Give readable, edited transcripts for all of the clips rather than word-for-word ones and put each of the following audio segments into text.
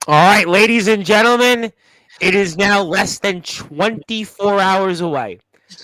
All right, ladies and gentlemen, it is now less than 24 hours away.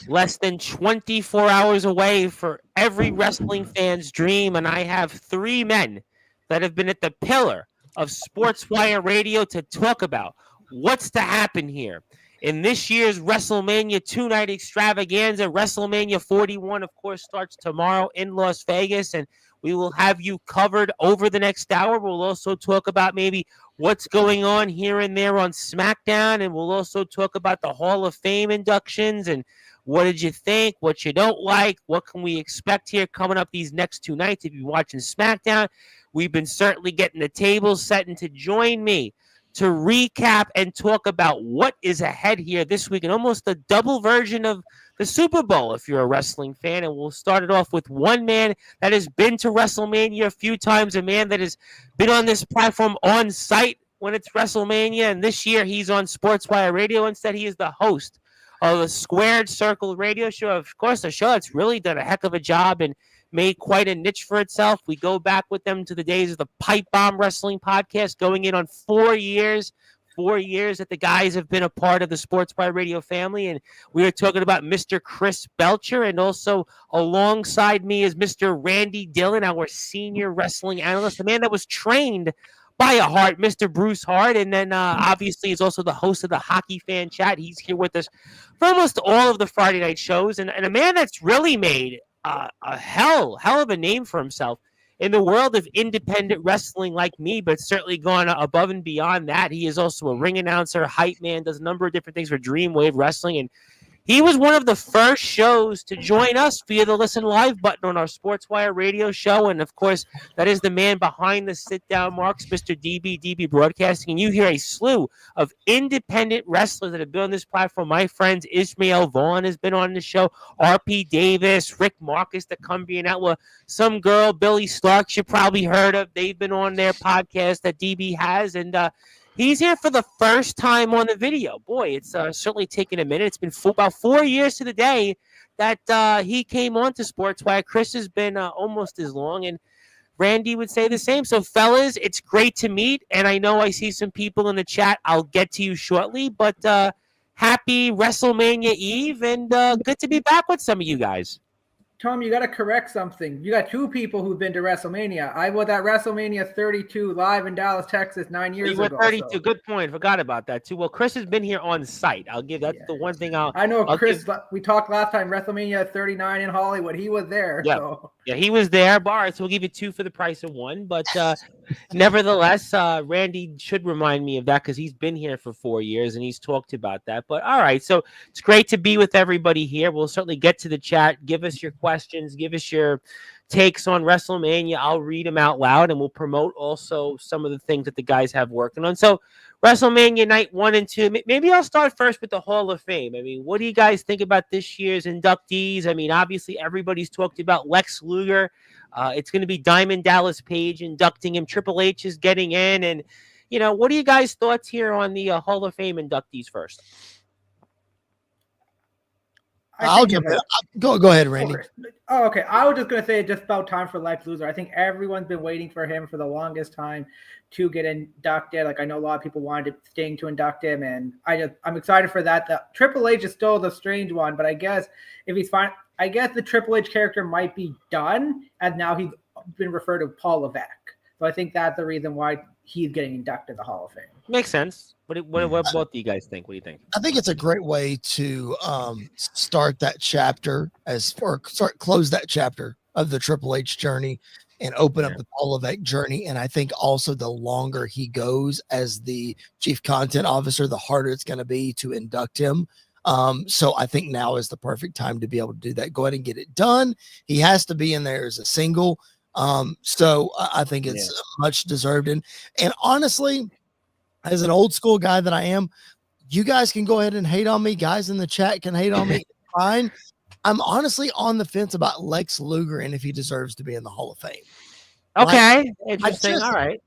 Less than 24 hours away for every wrestling fan's dream. And I have three men that have been at the pillar of Sportswire Radio to talk about what's to happen here. In this year's WrestleMania two-night extravaganza, WrestleMania 41, of course, starts tomorrow in Las Vegas. And we will have you covered over the next hour. We'll also talk about maybe what's going on here and there on SmackDown, and we'll also talk about the Hall of Fame inductions and what did you think, what you don't like, what can we expect here coming up these next two nights. If you're watching SmackDown, we've been certainly getting the tables set, and to join me to recap and talk about what is ahead here this week, and almost a double version of the Super Bowl if you're a wrestling fan. And we'll start it off with one man that has been to WrestleMania a few times, a man that has been on this platform on site when it's WrestleMania, and this year he's on Sportswire Radio. Instead, he is the host of the Squared Circle radio show. Of course, a show that's really done a heck of a job and made quite a niche for itself. We go back with them to the days of the Pipe Bomb Wrestling podcast, going in on 4 years. 4 years that the guys have been a part of the Sportswire Radio family. And we are talking about Mr. Chris Belcher, and also alongside me is Mr. Randy Dillon, our senior wrestling analyst, the man that was trained by a Hart, Mr. Bruce Hart. And then obviously is also the host of the Hockey Fan Chat. He's here with us for almost all of the Friday night shows, and a man that's really made a hell of a name for himself in the world of independent wrestling like me, but certainly gone above and beyond that. He is also a ring announcer, hype man, does a number of different things for Dreamwave Wrestling, and he was one of the first shows to join us via the Listen Live button on our Sportswire radio show. And, of course, that is the man behind the sit-down marks, Mr. DB Broadcasting. And you hear a slew of independent wrestlers that have been on this platform. My friends, Ishmael Vaughn has been on the show, RP Davis, Rick Marcus, the Cumbrian Outlaw, some girl, Billy Starks, you probably heard of. They've been on their podcast that DB has, and he's here for the first time on the video. Boy, it's certainly taken a minute. It's been about 4 years to the day that he came on to Sportswire. Chris has been almost as long, and Randy would say the same. So, fellas, it's great to meet, and I know I see some people in the chat. I'll get to you shortly, but happy WrestleMania Eve, and good to be back with some of you guys. Tom, you got to correct something. You got two people who've been to WrestleMania. I was at WrestleMania 32 live in Dallas, Texas 9 years ago. 32. So. Good point. Forgot about that too. Well, Chris has been here on site. I'll give that's the one thing I know Chris. We talked last time, WrestleMania 39 in Hollywood. He was there. Yeah, so. Yeah, he was there. All right, so we'll give you two for the price of one. But nevertheless, Randy should remind me of that because he's been here for 4 years and he's talked about that. But all right, so it's great to be with everybody here. We'll certainly get to the chat. Give us your questions. Give us your takes on WrestleMania. I'll read them out loud, and we'll promote also some of the things that the guys have working on. So WrestleMania night 1 and 2. Maybe I'll start first with the Hall of Fame. I mean, what do you guys think about this year's inductees? I mean, obviously everybody's talked about Lex Luger. It's going to be Diamond Dallas Page inducting him. Triple H is getting in. And, you know, what are you guys' thoughts here on the Hall of Fame inductees first? I'll jump in. Go ahead, Randy. Oh, okay. I was just going to say it's just about time for Lex Luger. I think everyone's been waiting for him for the longest time to get inducted. Like, I know a lot of people wanted Sting to induct him, and I'm excited for that. The Triple H is still the strange one, but I guess if he's fine, I guess the Triple H character might be done, and now he's been referred to Paul Levesque. So I think that's the reason why he's getting inducted to the Hall of Fame. Makes sense. What do you guys think? What do you think? I think it's a great way to start that chapter close that chapter of the Triple H journey and open up the Paul Levesque journey. And I think also the longer he goes as the chief content officer, the harder it's going to be to induct him. So I think now is the perfect time to be able to do that. Go ahead and get it done. He has to be in there as a single. So I think it's much deserved. And honestly, as an old school guy that I am, you guys can go ahead and hate on me. Guys in the chat can hate on me. Fine. I'm honestly on the fence about Lex Luger and if he deserves to be in the Hall of Fame. Okay. Interesting. All right.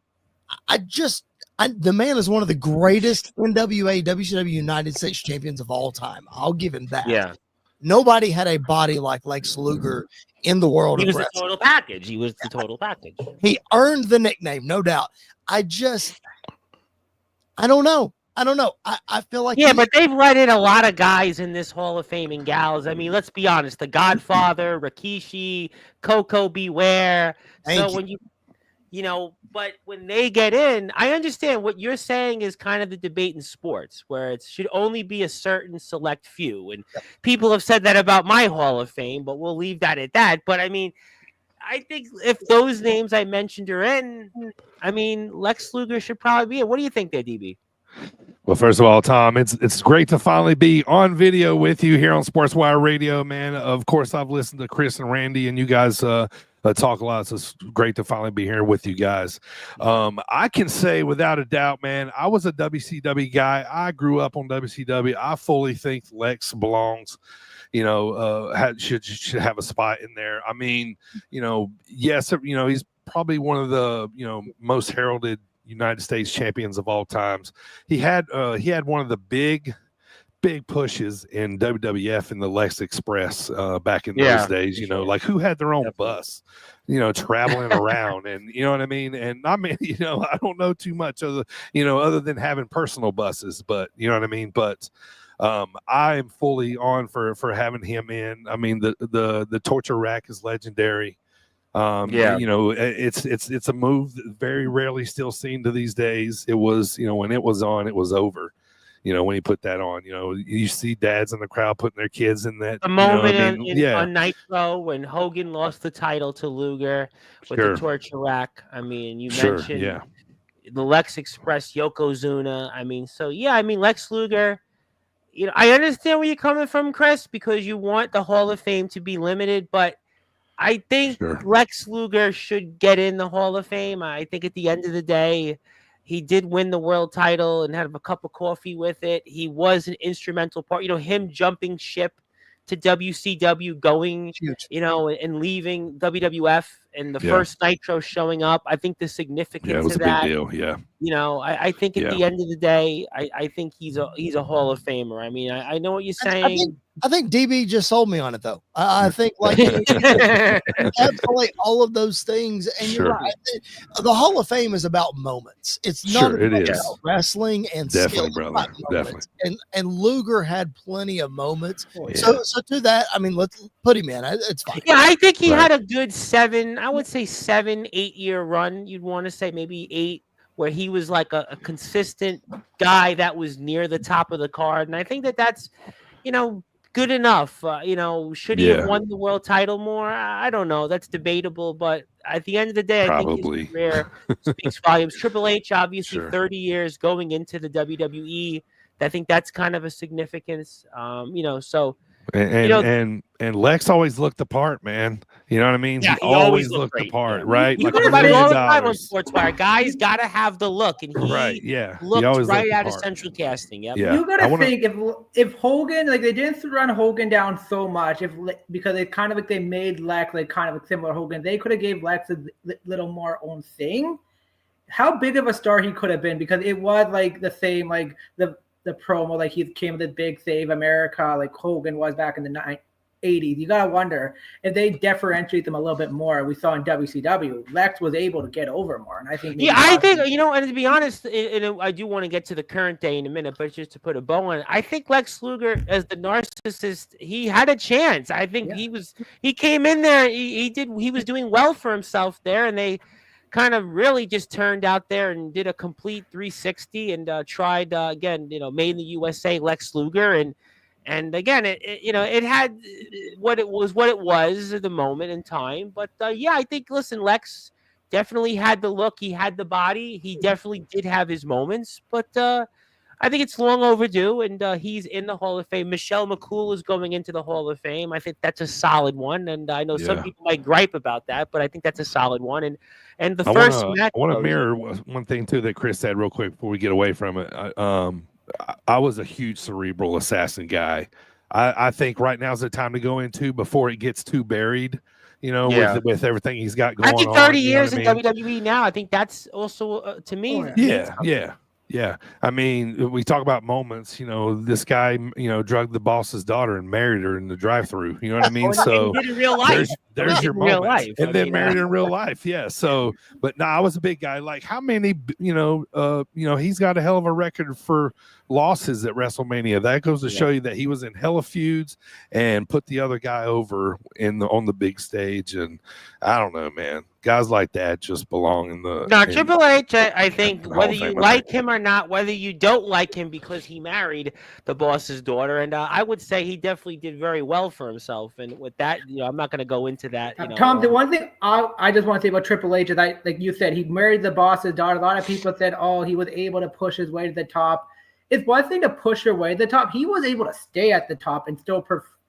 The man is one of the greatest NWA, WCW United States champions of all time. I'll give him that. Yeah. Nobody had a body like Lex Luger in the world. He was the total package. He was the total package. He earned the nickname, no doubt. I don't know. I feel like Yeah, but they've let in a lot of guys in this Hall of Fame and gals. I mean, let's be honest. The Godfather, Rikishi, Coco Beware. So when but when they get in, I understand what you're saying is kind of the debate in sports, where it should only be a certain select few. And people have said that about my Hall of Fame, but we'll leave that at that. But I mean, I think if those names I mentioned are in, I mean, Lex Luger should probably be in. What do you think there, DB? Well, first of all, Tom, it's great to finally be on video with you here on Sportswire Radio, man. Of course, I've listened to Chris and Randy, and you guys talk a lot, so it's great to finally be here with you guys. I can say without a doubt, man, I was a WCW guy. I grew up on WCW. I fully think Lex belongs. Should have a spot in there. I mean, yes, he's probably one of the most heralded United States champions of all times. He had one of the big pushes in WWF in the Lex Express back in those days. Like who had their own bus, traveling around, and you know what I mean. And I mean, I don't know too much other than having personal buses, but you know what I mean. But I am fully on for having him in. I mean, the torture rack is legendary. It's a move that very rarely still seen to these days. It was, when it was on, it was over. When he put that on, you see dads in the crowd putting their kids in that. The moment on Nitro when Hogan lost the title to Luger with the torture rack. I mean, you mentioned the Lex Express, Yokozuna. I mean, Lex Luger. I understand where you're coming from, Chris, because you want the Hall of Fame to be limited, but I think Lex Luger should get in the Hall of Fame. I think at the end of the day, he did win the world title and have a cup of coffee with it. He was an instrumental part. Him jumping ship to WCW, going, and leaving WWF, and the first Nitro showing up. I think the significance of that. Big deal. Yeah. I think at the end of the day, I think he's a Hall of Famer. I mean, I know what you're saying. I think DB just sold me on it, though. I think encapsulate all of those things, and you're right. The Hall of Fame is about moments. It's not about wrestling and definitely, skill. Brother. Definitely. And Luger had plenty of moments. So to that, I mean, let's put him in. It's fine. Yeah, I think he had a good 7-8 year run. You'd want to say maybe 8. Where he was like a consistent guy that was near the top of the card. And I think that's, good enough. Should he have won the world title more? I don't know. That's debatable. But at the end of the day, I think his career speaks volumes. Triple H, obviously, 30 years going into the WWE. I think that's kind of a significance. So. And Lex always looked the part, man. You know what I mean? Yeah, he always looked the part, right? You hear about it all the time on Sportswire. Guys got to have the look, and he looked right out of Central Casting. Yep. Yeah, you got to think if Hogan, like they didn't run Hogan down so much, because it kind of like they made Lex like kind of similar to Hogan, they could have gave Lex a little more own thing. How big of a star he could have been, because it was like the same, like the promo, like he came with the big Save America, like Hogan was back in the 80s. You gotta wonder if they differentiate them a little bit more. We saw in WCW, Lex was able to get over more, and I think I think and to be honest, I do want to get to the current day in a minute, but just to put a bow on it, I think Lex Luger as the narcissist, he had a chance. I think he came in there, he was doing well for himself there, and they kind of really just turned out there and did a complete 360 and tried again, made in the USA Lex Luger, and again it had what it was at the moment in time. But I think Lex definitely had the look, he had the body, he definitely did have his moments, but I think it's long overdue, and he's in the Hall of Fame. Michelle McCool is going into the Hall of Fame. I think that's a solid one, and I know some people might gripe about that, but I think that's a solid one. And the first match. I want to mirror one thing too that Chris said real quick before we get away from it. I was a huge cerebral assassin guy. I think right now is the time to go into before it gets too buried. With everything he's got going on. I think 30 years in WWE now. I think that's also to me. Yeah, I mean, we talk about moments. This guy, drugged the boss's daughter and married her in the drive-through. You know what I mean? Oh, and So he did in real life. there's He your did in real moment, life. and I then mean, married in real life. Yeah. So, but no, I was a big guy. Like, how many? He's got a hell of a record for losses at WrestleMania. That goes to show you that he was in hella feuds and put the other guy over on the big stage. And I don't know, man. Guys like that just belong in the. No, Triple H, I think Hall whether of you Fame, I like think. him or not, whether you don't like him because he married the boss's daughter, and I would say he definitely did very well for himself. And with that, I'm not going to go into that. Tom, the one thing I just want to say about Triple H is like you said, he married the boss's daughter. A lot of people said, oh, he was able to push his way to the top. It's one thing to push your way to the top. He was able to stay at the top and still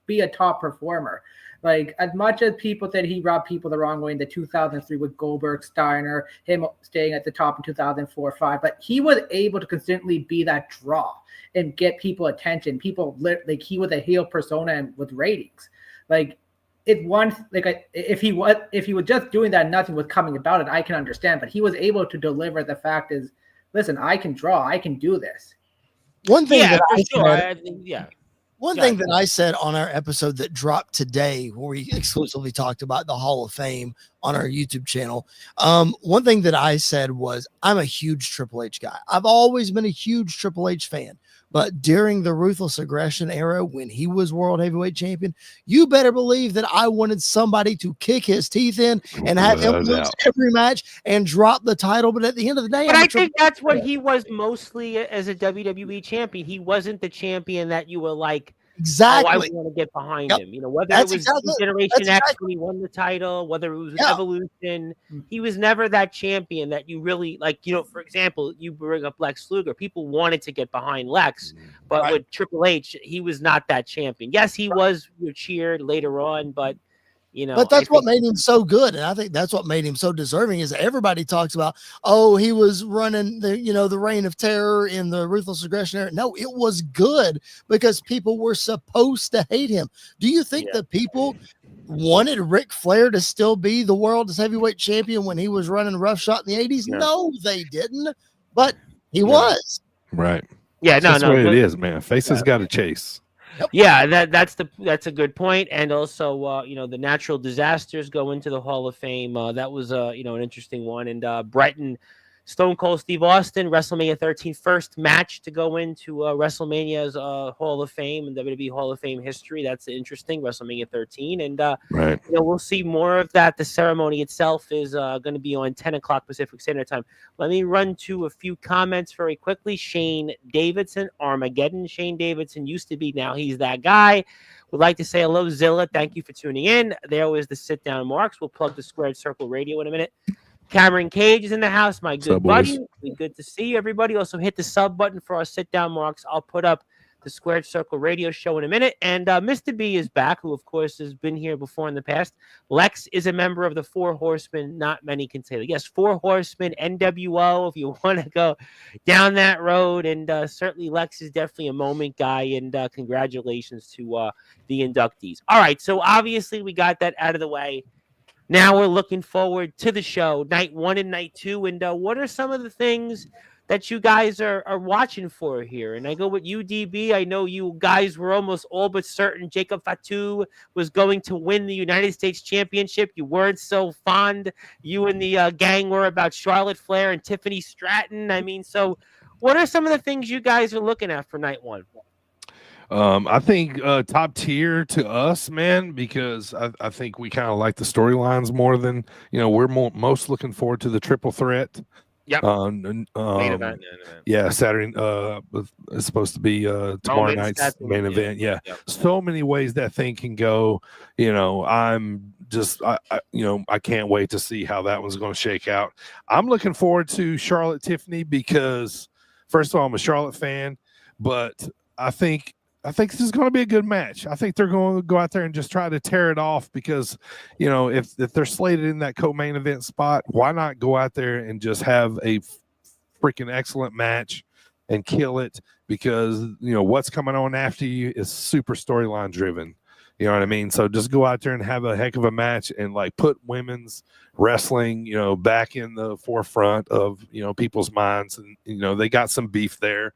be a top performer. Like, as much as people said he rubbed people the wrong way in the 2003 with Goldberg, Steiner, him staying at the top in 2004-05, but he was able to consistently be that draw and get people attention. People like he was a heel persona and with ratings. Like, if he was just doing that and nothing was coming about it, I can understand. But he was able to deliver. The fact is, listen, I can draw, I can do this. One thing yeah, that for I sure. said, I think, yeah. One Yeah. thing that I said on our episode that dropped today, where we exclusively talked about the Hall of Fame on our YouTube channel, one thing that I said was I'm a huge Triple H guy. I've always been a huge Triple H fan. But during the Ruthless Aggression era, when he was World Heavyweight Champion, you better believe that I wanted somebody to kick his teeth in and have him lose every match and drop the title. But at the end of the day, But I think that's what he was mostly as a WWE champion. He wasn't the champion that you were like, exactly. oh, I want to get behind him. Whether it was Generation X when he won the title, whether it was Evolution, he was never that champion that you really like. For example, you bring up Lex Luger. People wanted to get behind Lex, but with Triple H, he was not that champion. Yes, he was cheered later on, but. But that's what made him so good, and I think that's what made him so deserving. Is everybody talks about, oh, he was running the reign of terror in the Ruthless Aggression era. No, it was good because people were supposed to hate him. Do you think that people wanted Ric Flair to still be the world's heavyweight champion when he was running roughshod in the 80s? Yeah. No, they didn't, but he was. Right. Yeah, that's the way it is, man. Faces got to chase. Yep. Yeah, that's a good point, and also the natural disasters go into the Hall of Fame. That was an interesting one, and Bret and Stone Cold Steve Austin, WrestleMania 13, first match to go into WrestleMania's Hall of Fame and WWE Hall of Fame history. That's interesting, WrestleMania 13, and we'll see more of that. The ceremony itself is going to be on 10 o'clock Pacific Standard Time. Let me run to a few comments very quickly. Shane Davidson, Armageddon. Shane Davidson used to be, now he's that guy. Would like to say hello, Zilla. Thank you for tuning in. There was the sit down marks. We'll plug the Squared Circle Radio in a minute. Cameron Cage is in the house, my good buddy. Good to see you, everybody. Also hit the sub button for our sit down marks. I'll put up the Squared Circle Radio show in a minute. And Mr. B is back, who, of course, has been here before in the past. Lex is a member of the Four Horsemen. Not many can say that. Yes, Four Horsemen, NWO, if you want to go down that road. And certainly Lex is definitely a moment guy. And congratulations to the inductees. All right, so obviously we got that out of the way. Now we're looking forward to the show, night 1 and night 2. And what are some of the things that you guys are watching for here? And I go with UDB. I know you guys were almost all but certain Jacob Fatu was going to win the United States Championship. You weren't so fond. You and the gang were about Charlotte Flair and Tiffany Stratton. I mean, so what are some of the things you guys are looking at for night 1? I think top tier to us, man, because I think we kind of like the storylines more than we're most looking forward to the triple threat. Yep. Main event. Yeah, Saturday. It's supposed to be tomorrow night's main event. Yeah. Yep. So many ways that thing can go. I'm just I can't wait to see how that one's going to shake out. I'm looking forward to Charlotte Tiffany because first of all, I'm a Charlotte fan, but I think this is going to be a good match. I think they're going to go out there and just try to tear it off because, if they're slated in that co-main event spot, why not go out there and just have a freaking excellent match and kill it? Because, what's coming on after you is super storyline driven. You know what I mean? So just go out there and have a heck of a match and like put women's wrestling, back in the forefront of, people's minds. And, they got some beef there,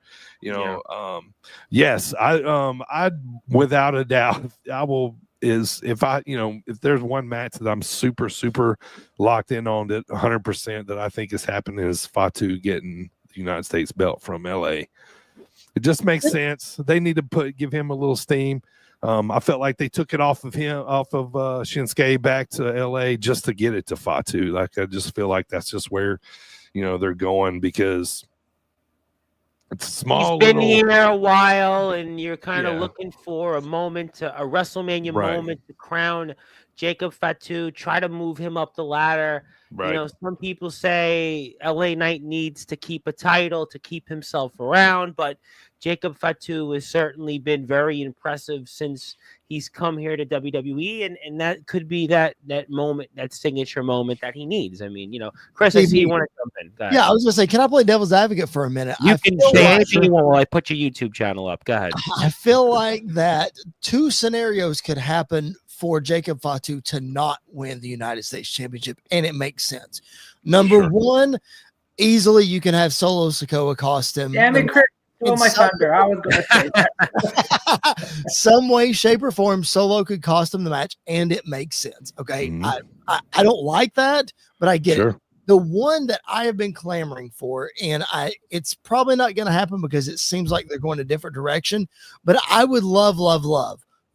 yes, I without a doubt, I will if there's one match that I'm super, super locked in on that 100% that I think is happening is Fatu getting the United States belt from LA. It just makes sense. They need to give him a little steam. I felt like they took it off of Shinsuke back to LA just to get it to Fatu. Like, I just feel like that's just where, they're going because it's small. He's been here a while, and you're kind of looking for a moment, a WrestleMania moment to crown Jacob Fatu, try to move him up the ladder. Right. Some people say LA Knight needs to keep a title to keep himself around, but Jacob Fatu has certainly been very impressive since he's come here to WWE, and that could be that moment, that signature moment that he needs. I mean, Chris, I see you want to jump in. Yeah, I was going to say, can I play devil's advocate for a minute? You can say anything you want while I put your YouTube channel up. Go ahead. I feel like that two scenarios could happen for Jacob Fatu to not win the United States Championship, and it makes sense. Number one, easily you can have Solo Sikoa cost him. Damn it, Chris. Oh, my thunder. I was going to say that. Some way, shape, or form, Solo could cost him the match, and it makes sense. Okay. Mm-hmm. I don't like that, but I get it. The one that I have been clamoring for, and it's probably not going to happen because it seems like they're going a different direction, but I would love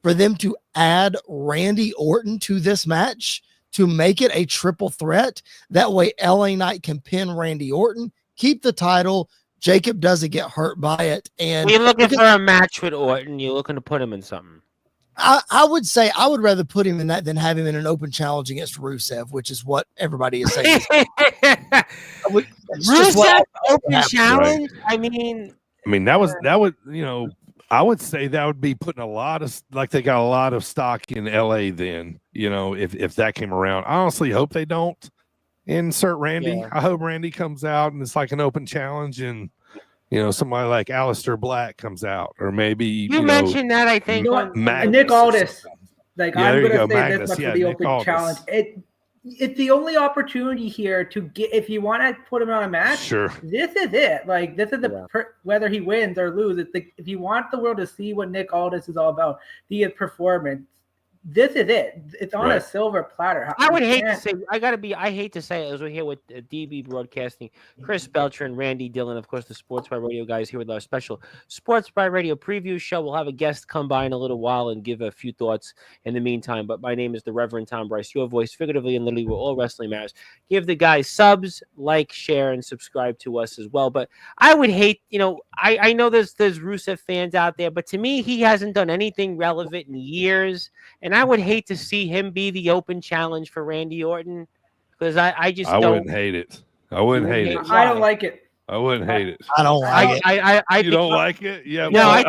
for them to add Randy Orton to this match to make it a triple threat. That way LA Knight can pin Randy Orton, keep the title. Jacob doesn't get hurt by it. And you're looking for a match with Orton. You're looking to put him in something. I would say I would rather put him in that than have him in an open challenge against Rusev, which is what everybody is saying. Rusev open challenge? Right. I mean, that would, I would say that would be putting a lot of, like, they got a lot of stock in LA then, if that came around. I honestly hope they don't insert Randy. I hope Randy comes out and it's like an open challenge and, somebody like Aleister Black comes out, or maybe you mentioned that, I think, Nick Aldis. Like, I'm going to say this much for the Nick open challenge. It's the only opportunity here to get, if you want to put him on a match, sure. This is it. Like, this is whether he wins or loses. It's if you want the world to see what Nick Aldis is all about, the performance, this is it. It's on a silver platter. I would hate to say, I hate to say it, as we're here with DB Broadcasting, Chris Belcher and Randy Dillon, of course, the Sportzwire Radio guys here with our special Sportzwire Radio preview show. We'll have a guest come by in a little while and give a few thoughts in the meantime. But my name is the Reverend Tom Bryce, your voice, figuratively and literally, where all wrestling matters. Give the guys subs, like, share, and subscribe to us as well. But I would hate, I know there's Rusev fans out there, but to me, he hasn't done anything relevant in years. And I would hate to see him be the open challenge for Randy Orton, because I wouldn't hate it. I wouldn't hate it. I don't like it. I wouldn't hate it. I don't like it. You don't like it? Yeah. No, I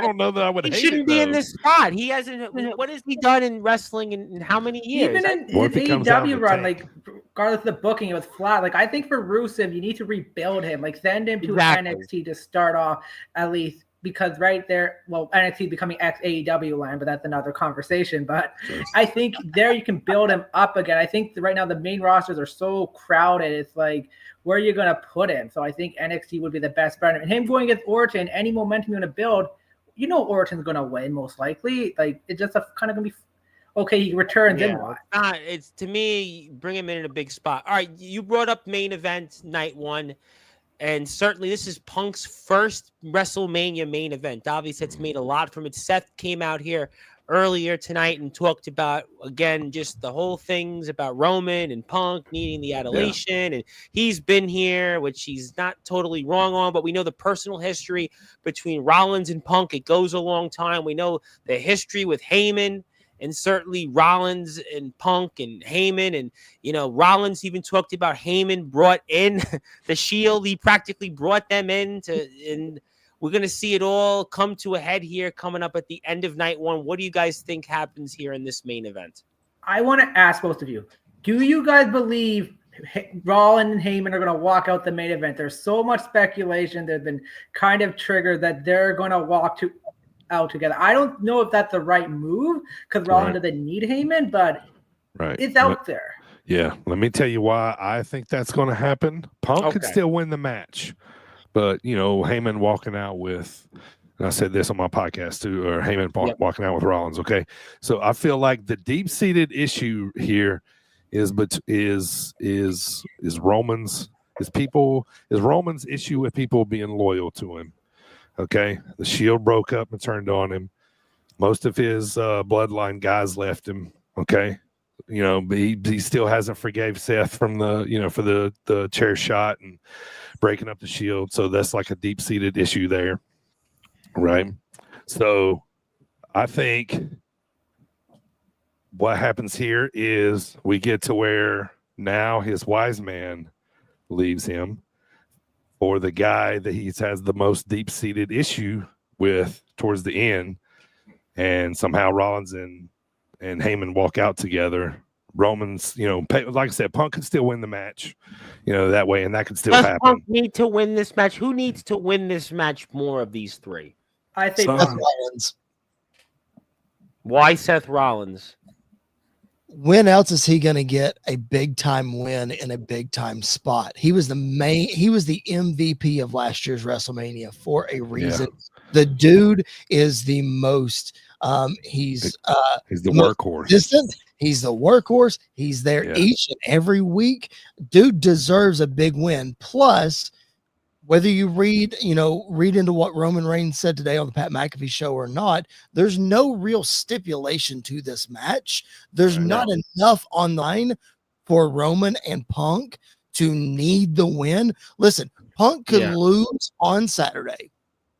don't know that I would hate it. He shouldn't be in this spot. He hasn't. What has he done in wrestling in how many years? Even in his AEW run, like, regardless of the booking, it was flat. Like, I think for Rusev, you need to rebuild him. Like, send him to NXT to start off at least. Because right there, NXT becoming ex-AEW line, but that's another conversation. But I think there you can build him up again. I think right now the main rosters are so crowded. It's like, where are you going to put him? So I think NXT would be the best bet. And him going against Orton, any momentum you're going to build, Orton's going to win most likely. Like, it's just kind of going to be, okay, he returns in what? It's, to me, bring him in a big spot. All right, you brought up main event night one. And certainly this is Punk's first WrestleMania main event. Obviously, it's made a lot from it. Seth came out here earlier tonight and talked about, again, just the whole things about Roman and Punk needing the adulation. And he's been here, which he's not totally wrong on, but we know the personal history between Rollins and Punk. It goes a long time. We know the history with Heyman. And certainly Rollins and Punk and Heyman. And, Rollins even talked about Heyman brought in the Shield. He practically brought them in and we're going to see it all come to a head here coming up at the end of night one. What do you guys think happens here in this main event? I want to ask both of you, do you guys believe Rollins and Heyman are going to walk out the main event? There's so much speculation that has been kind of triggered that they're going to walk to out together. I don't know if that's the right move because Rollins doesn't need Heyman, but it's out there. Yeah, let me tell you why I think that's going to happen. Punk could still win the match, but Heyman walking out with, and I said this on my podcast too, or Heyman walking out with Rollins. Okay, so I feel like the deep-seated issue here is Roman's issue with people being loyal to him. Okay, the Shield broke up and turned on him. Most of his bloodline guys left him. Okay. But he still hasn't forgave Seth from for the chair shot and breaking up the Shield. So that's like a deep-seated issue there, right? So I think what happens here is we get to where now his wise man leaves him for the guy that he has the most deep-seated issue with towards the end, and somehow Rollins and Heyman walk out together. Roman's, like I said, Punk could still win the match, that way, and that could still happen. Punk need to win this match? Who needs to win this match more of these three? I think Seth Rollins. Why Seth Rollins? When else is he going to get a big time win in a big time spot? He was the MVP of last year's WrestleMania for a reason. Yeah. The dude is the most he's the workhorse. Distant. He's the workhorse. He's there each and every week. Dude deserves a big win. Plus, whether you read into what Roman Reigns said today on the Pat McAfee show or not, there's no real stipulation to this match. There's not enough online for Roman and Punk to need the win. Listen, Punk could lose on Saturday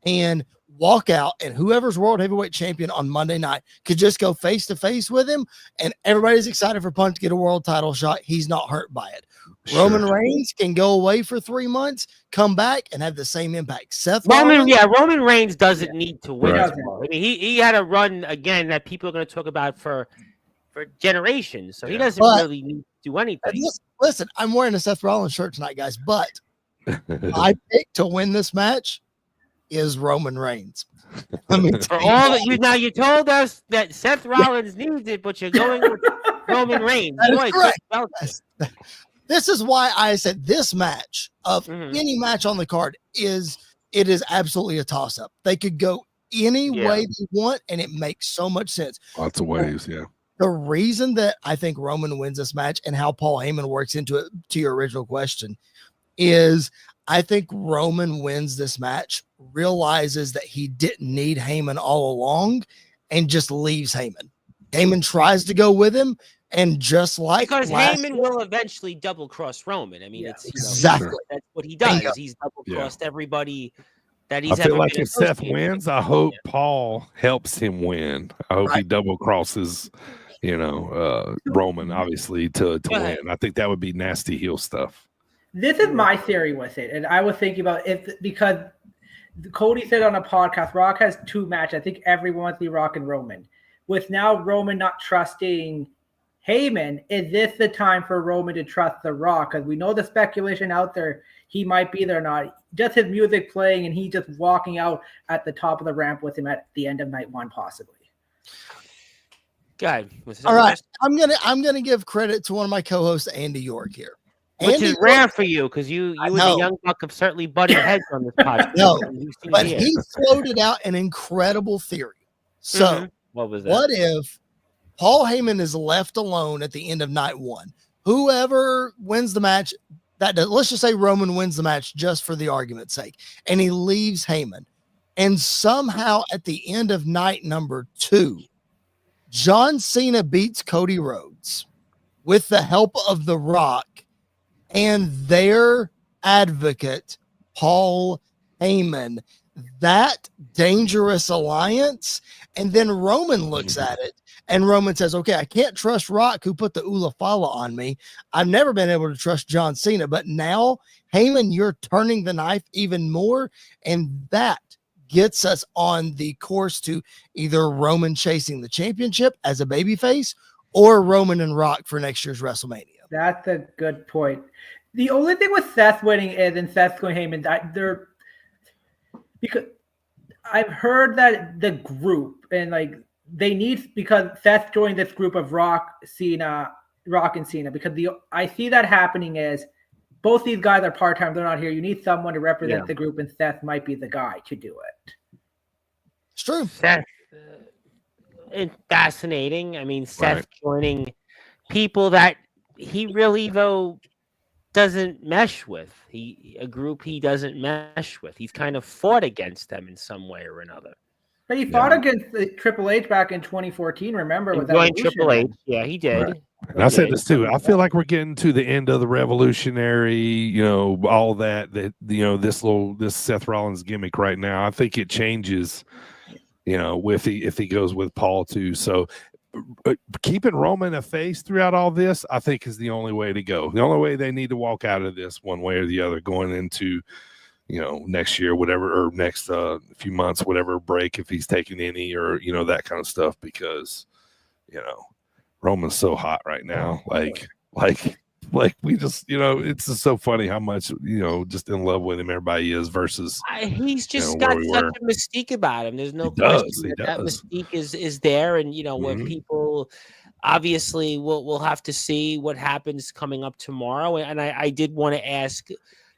and walk out, and whoever's world heavyweight champion on Monday night could just go face to face with him, and everybody's excited for Punk to get a world title shot. He's not hurt by it. Sure. Roman Reigns can go away for 3 months, come back, and have the same impact. Roman Reigns doesn't need to win. Right. I mean, he had a run again that people are going to talk about for generations, so he doesn't really need to do anything. Listen, I'm wearing a Seth Rollins shirt tonight, guys, but I picked to win this match is Roman Reigns. For all that you told us that Seth Rollins needs it, but you're going with Roman Reigns. This is why I said this match of any match on the card is absolutely a toss-up. They could go any way they want, and it makes so much sense. Lots of ways, yeah. The reason that I think Roman wins this match and how Paul Heyman works into it, to your original question, is I think Roman wins this match, realizes that he didn't need Heyman all along, and just leaves Heyman. Heyman tries to go with him, and just like Heyman will eventually double cross Roman. I mean, it's exactly that's what he does. He's double crossed everybody that he's I feel like if Seth wins, I hope Paul helps him win. I hope he double crosses, Roman, obviously, to win. I think that would be nasty heel stuff. This is my theory with it, and I was thinking about it because Cody said on a podcast, Rock has 2 matches. I think everyone wants to be Rock and Roman. With now Roman not trusting Heyman, is this the time for Roman to trust The Rock? Because we know the speculation out there, he might be there or not. Just his music playing and he just walking out at the top of the ramp with him at the end of night 1, possibly. God. All right, I'm gonna give credit to one of my co-hosts, Andy York here. Which is rare for you, because you and the Young Buck have certainly butted heads on this podcast. No, but he floated out an incredible theory. So, what was that? What if Paul Heyman is left alone at the end of night 1? Whoever wins the match, let's just say Roman wins the match just for the argument's sake, and he leaves Heyman. And somehow at the end of night number 2, John Cena beats Cody Rhodes with the help of The Rock and their advocate, Paul Heyman. That dangerous alliance. And then Roman looks at it, and Roman says, okay, I can't trust Rock, who put the Ula Fala on me. I've never been able to trust John Cena, but now, Heyman, you're turning the knife even more, and that gets us on the course to either Roman chasing the championship as a babyface or Roman and Rock for next year's WrestleMania. That's a good point. The only thing with Seth winning is, and Seth going Heyman, I've heard that the group and like they need because Seth joined this group of Rock and Cena because I see that happening is both these guys are part time. They're not here. You need someone to represent the group, and Seth might be the guy to do it. It's true. Seth, it's fascinating. I mean, Seth joining people that he really though doesn't mesh with. A group he doesn't mesh with. He's kind of fought against them in some way or another. But he fought against the Triple H back in 2014. Remember, with joined Triple H. Yeah, he did. Right. And I said this too. I feel like we're getting to the end of the revolutionary, all that this Seth Rollins gimmick right now. I think it changes, if he goes with Paul too. So keeping Roman a face throughout all this, I think, is the only way to go. The only way they need to walk out of this one way or the other going into next year, whatever, or next few months, whatever break, if he's taking any, or that kind of stuff, because Roman's so hot right now. Like we just, it's just so funny how much, just in love with him everybody is versus he's just got such a mystique about him. There's no question that mystique is there. And, where people obviously we'll have to see what happens coming up tomorrow. And I did want to ask,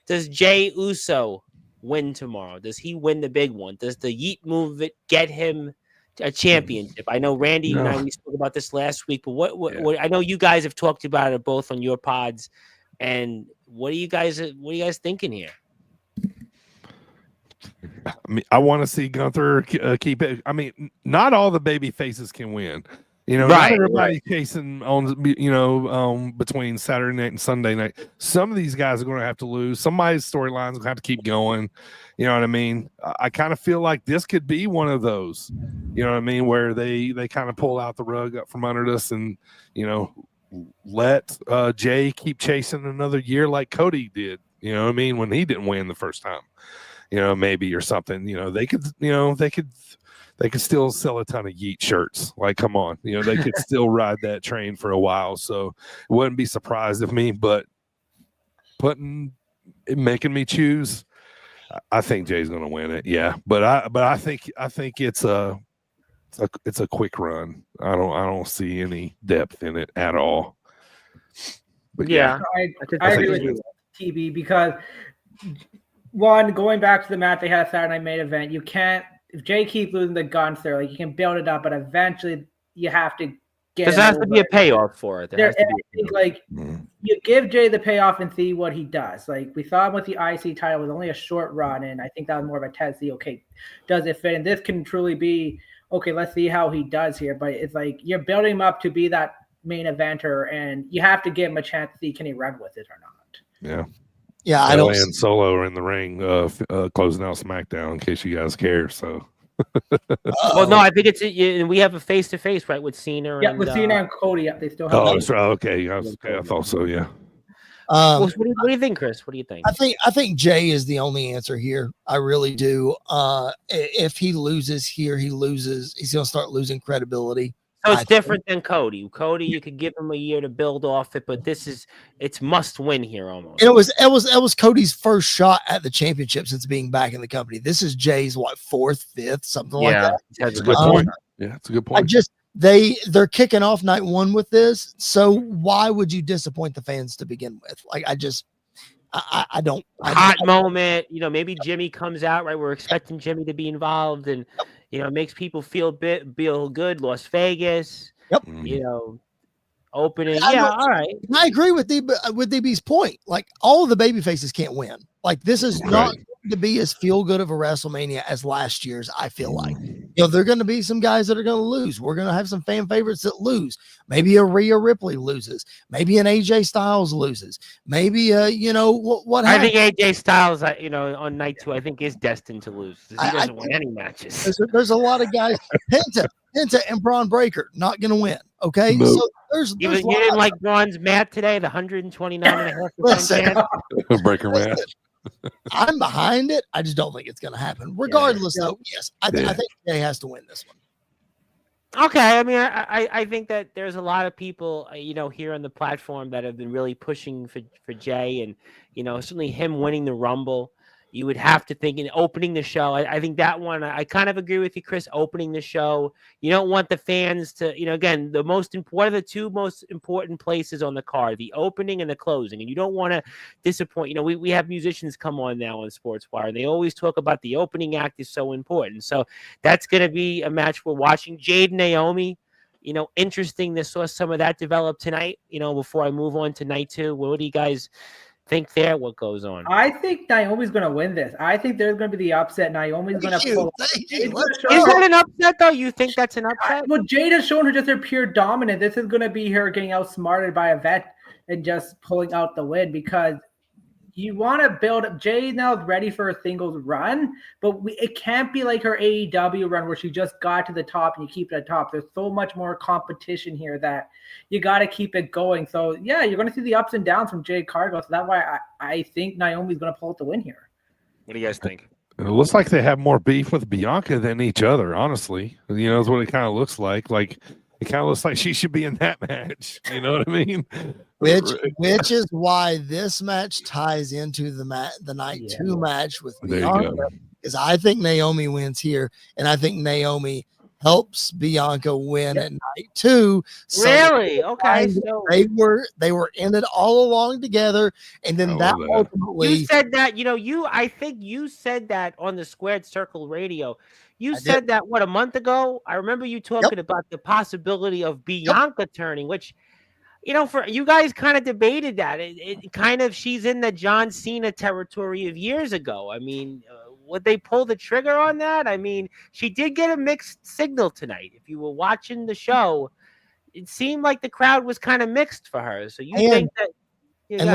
does Jey Uso win tomorrow? Does he win the big one? Does the Yeet move get him a championship? I know Randy and I, we spoke about this last week, but what I know you guys have talked about it both on your pods, and what are you guys thinking here? I mean, I want to see Gunther keep it. I mean, not all the baby faces can win. Not everybody chasing on, between Saturday night and Sunday night. Some of these guys are going to have to lose. Somebody's storyline is going to have to keep going. You know what I mean? I kind of feel like this could be one of those, where they kind of pull out the rug up from under us and, let Jay keep chasing another year like Cody did, when he didn't win the first time, maybe, or something. They could still sell a ton of Yeet shirts. Like, come on, they could still ride that train for a while. So it wouldn't be surprised if me, but making me choose, I think Jay's going to win it. Yeah, but I think it's a quick run. I don't see any depth in it at all. But I agree with you, TB, because one, going back to the match they had a Saturday Night main event, you can't. If Jay keeps losing the Gunther, like, you can build it up, but eventually you have to get. There has to be a payoff for it. You give Jay the payoff and see what he does. Like, we saw him with the IC title, it was only a short run, and I think that was more of a test. See, okay, does it fit? And this can truly be okay. Let's see how he does here. But it's like you're building him up to be that main eventer, and you have to give him a chance to see can he run with it or not. Yeah. Yeah, I don't. And Solo are in the ring, closing out SmackDown. In case you guys care, so. Well, no, I think we have a face-to-face, right, with Cena. Yeah, with Cena and Cody. They still have. Oh, that's right. Okay, I thought so. Yeah. What do you think, Chris? What do you think? I think Jay is the only answer here. I really do. If he loses here, he's going to start losing credibility. So it's different than Cody. Cody, you could give him a year to build off it, but it's must win here almost. And it was Cody's first shot at the championship since being back in the company. This is Jay's fourth, fifth, something like that. That's a good point. Yeah, that's a good point. They're kicking off night one with this. So why would you disappoint the fans to begin with? Like, I don't. Hot moment, maybe Jimmy comes out, right? We're expecting Jimmy to be involved, and it makes people feel good. Las Vegas, opening. All right. I agree with DB's point. Like, all of the baby faces can't win. Like, this is not going to be as feel good of a WrestleMania as last year's. I feel like, there are going to be some guys that are going to lose. We're going to have some fan favorites that lose. Maybe a Rhea Ripley loses. Maybe an AJ Styles loses. Maybe what I think AJ Styles, on night 2, I think is destined to lose. He doesn't win any matches. There's a lot of guys. Penta and Braun Breaker not going to win. Okay, no. So there's you didn't like Braun's mat today, the 129.5% Breaker match. I'm behind it. I just don't think it's going to happen. Regardless, though, yes, I think Jay has to win this one. Okay, I mean, I think that there's a lot of people, here on the platform that have been really pushing for Jay, and certainly him winning the Rumble. You would have to think in opening the show. I think that one, I kind of agree with you, Chris. Opening the show, you don't want the fans to, again, one of the two most important places on the card, the opening and the closing. And you don't want to disappoint. We have musicians come on now on Sportswire, and they always talk about the opening act is so important. So that's going to be a match we're watching. Jade and Naomi, interesting. This saw some of that develop tonight, before I move on to night 2. What do you guys think there? What goes on? I think Naomi's going to win this. I think there's going to be the upset. Naomi's going to pull. Is that an upset, though? You think that's an upset? Well, Jade has shown her just her pure dominance. This is going to be her getting outsmarted by a vet and just pulling out the win, because you want to build up. Jade now is ready for a singles run, but it can't be like her AEW run where she just got to the top and you keep it at the top. There's so much more competition here that you got to keep it going. So, yeah, you're going to see the ups and downs from Jade Cargill. So that's why I think Naomi's going to pull out the win here. What do you guys think? It looks like they have more beef with Bianca than each other, honestly. Is what it kind of looks like. Like, it kind of looks like she should be in that match. You know what I mean? Which is why this match ties into the night 2 match with Bianca, because I think Naomi wins here, and I think Naomi helps Bianca win at night 2. So really? Okay. So they were in it all along together, and then ultimately you said that. I think you said that on the Squared Circle Radio. You said that a month ago? I remember you talking about the possibility of Bianca turning, which, for you guys kind of debated that. It kind of, she's in the John Cena territory of years ago. I mean, would they pull the trigger on that? I mean, she did get a mixed signal tonight. If you were watching the show, it seemed like the crowd was kind of mixed for her. So you think that? And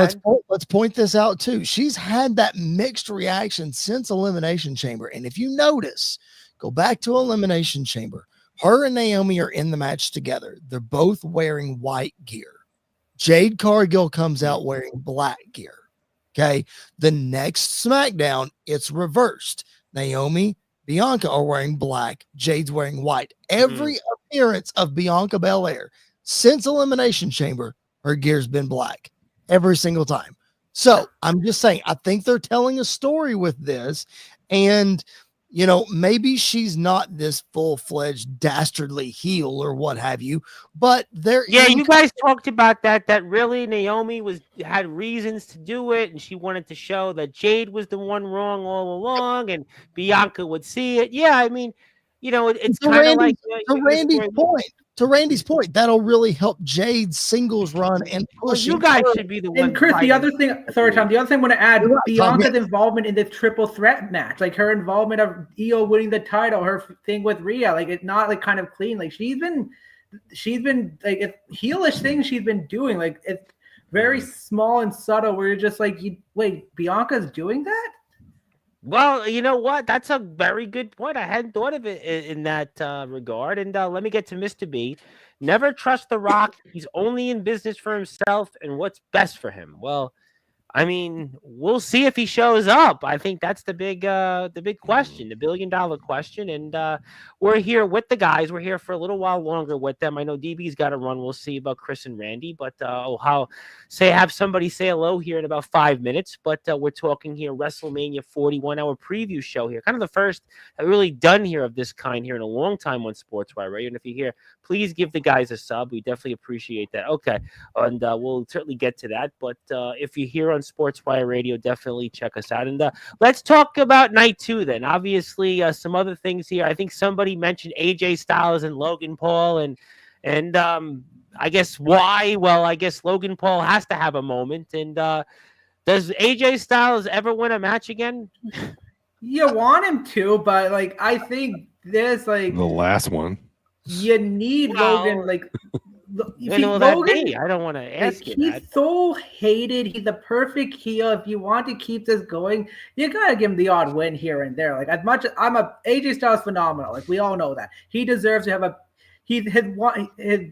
let's point this out too. She's had that mixed reaction since Elimination Chamber. And if you notice, go back to Elimination Chamber. Her and Naomi are in the match together. They're both wearing white gear. Jade Cargill comes out wearing black gear. Okay. The next SmackDown, it's reversed. Naomi, Bianca are wearing black. Jade's wearing white. Every appearance of Bianca Belair since Elimination Chamber, her gear's been black every single time. So I'm just saying, I think they're telling a story with this, and maybe she's not this full-fledged dastardly heel or what have you, but you guys talked about that really Naomi had reasons to do it, and she wanted to show that Jade was the one wrong all along, and Bianca would see it. Yeah, I mean, it's kind of like to Randy's point, that'll really help Jade's singles run and push. You guys should be the one. And Chris, the other thing I want to add, Bianca's involvement in this triple threat match, like her involvement of Io winning the title, her thing with Rhea, like it's not like kind of clean. Like she's been like it's heelish things she's been doing. Like it's very small and subtle where you're just like, wait, Bianca's doing that? Well, you know what? That's a very good point. I hadn't thought of it in that regard. And let me get to Mr. B. Never trust The Rock. He's only in business for himself and what's best for him. Well, I mean, we'll see if he shows up. I think that's the big question, the $1 billion question. And we're here with the guys. We're here for a little while longer with them. I know DB's got to run. We'll see about Chris and Randy. But have somebody say hello here in about 5 minutes. But we're talking here WrestleMania 41-hour preview show here. Kind of the first really done here of this kind here in a long time on Sportswire, right? And if you're here, please give the guys a sub. We definitely appreciate that. Okay, and we'll certainly get to that. But if you're here on Sportswire Radio, definitely check us out. And let's talk about night 2 then. Obviously, some other things here. I think somebody mentioned AJ Styles and Logan Paul, and I guess why? Well, I guess Logan Paul has to have a moment. And does AJ Styles ever win a match again? You want him to, but like I think there's like the last one. You need Logan like. Logan, I don't want to ask you he's that. so hated. He's the perfect heel. If you want to keep this going, you gotta give him the odd win here and there. Like as much as AJ Styles phenomenal. Like we all know that he deserves to have his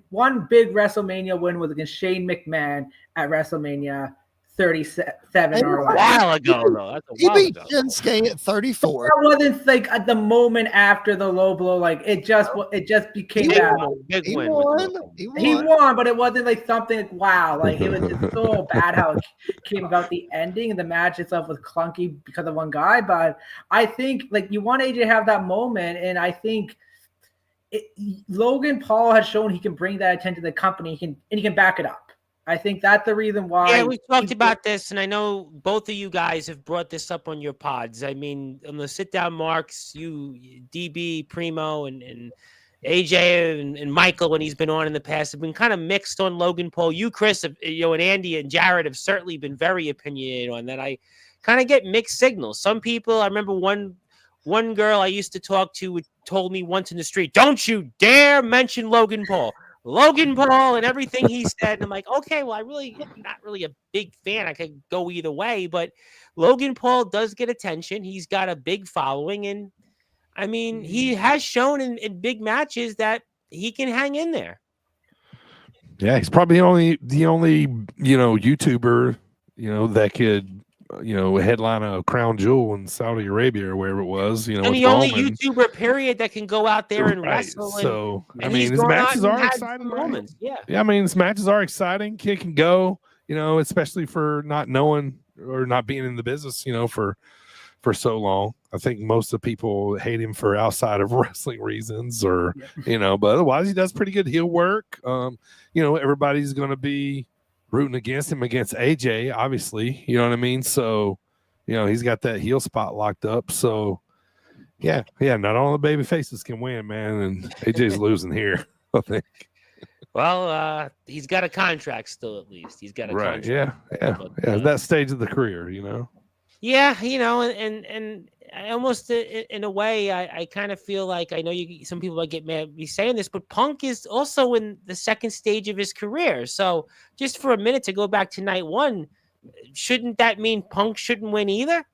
one big WrestleMania win was against Shane McMahon at WrestleMania 37 or A less. while ago, though. That's a He while beat ago. Shinsuke at 34. That wasn't like at the moment after the low blow. Like it just became Big, that. big He win. won. He won, but it wasn't like something like wow. Like it was just so bad how it came about. The ending and the match itself was clunky because of one guy. But I think like you want AJ to have that moment, and I think Logan Paul has shown he can bring that attention to the company. He can back it up. I think that's the reason why. Yeah, we talked about this, and I know both of you guys have brought this up on your pods. I mean, on the sit-down marks, you, DB, Primo, and AJ and Michael, when he's been on in the past, have been kind of mixed on Logan Paul. You, Chris, and Andy and Jared have certainly been very opinionated on that. I kind of get mixed signals. Some people, I remember one girl I used to talk to told me once in the street, "Don't you dare mention Logan Paul." Logan Paul and everything he said. And I'm like, okay, well, I'm not really a big fan. I could go either way, but Logan Paul does get attention. He's got a big following. And I mean, he has shown in big matches that he can hang in there. Yeah, he's probably the only YouTuber, that could, headline a crown jewel in Saudi Arabia or wherever it was, and the only YouTuber period that can go out there and wrestle. So and I mean, his matches are exciting. Moments. Yeah, I mean, his matches are exciting. Kid can go, especially for not knowing or not being in the business, for so long. I think most of the people hate him for outside of wrestling reasons, or but otherwise he does pretty good heel work. Everybody's going to be rooting against him against AJ, obviously, you know what I mean? So, he's got that heel spot locked up. So, yeah, not all the baby faces can win, man, and AJ's losing here, I think. Well, he's got a contract still, at least. He's got a contract. Yeah. That stage of the career, Yeah, and almost in a way, I kind of feel like, I know some people might get mad at me saying this, but Punk is also in the second stage of his career. So just for a minute to go back to night one, shouldn't that mean Punk shouldn't win either?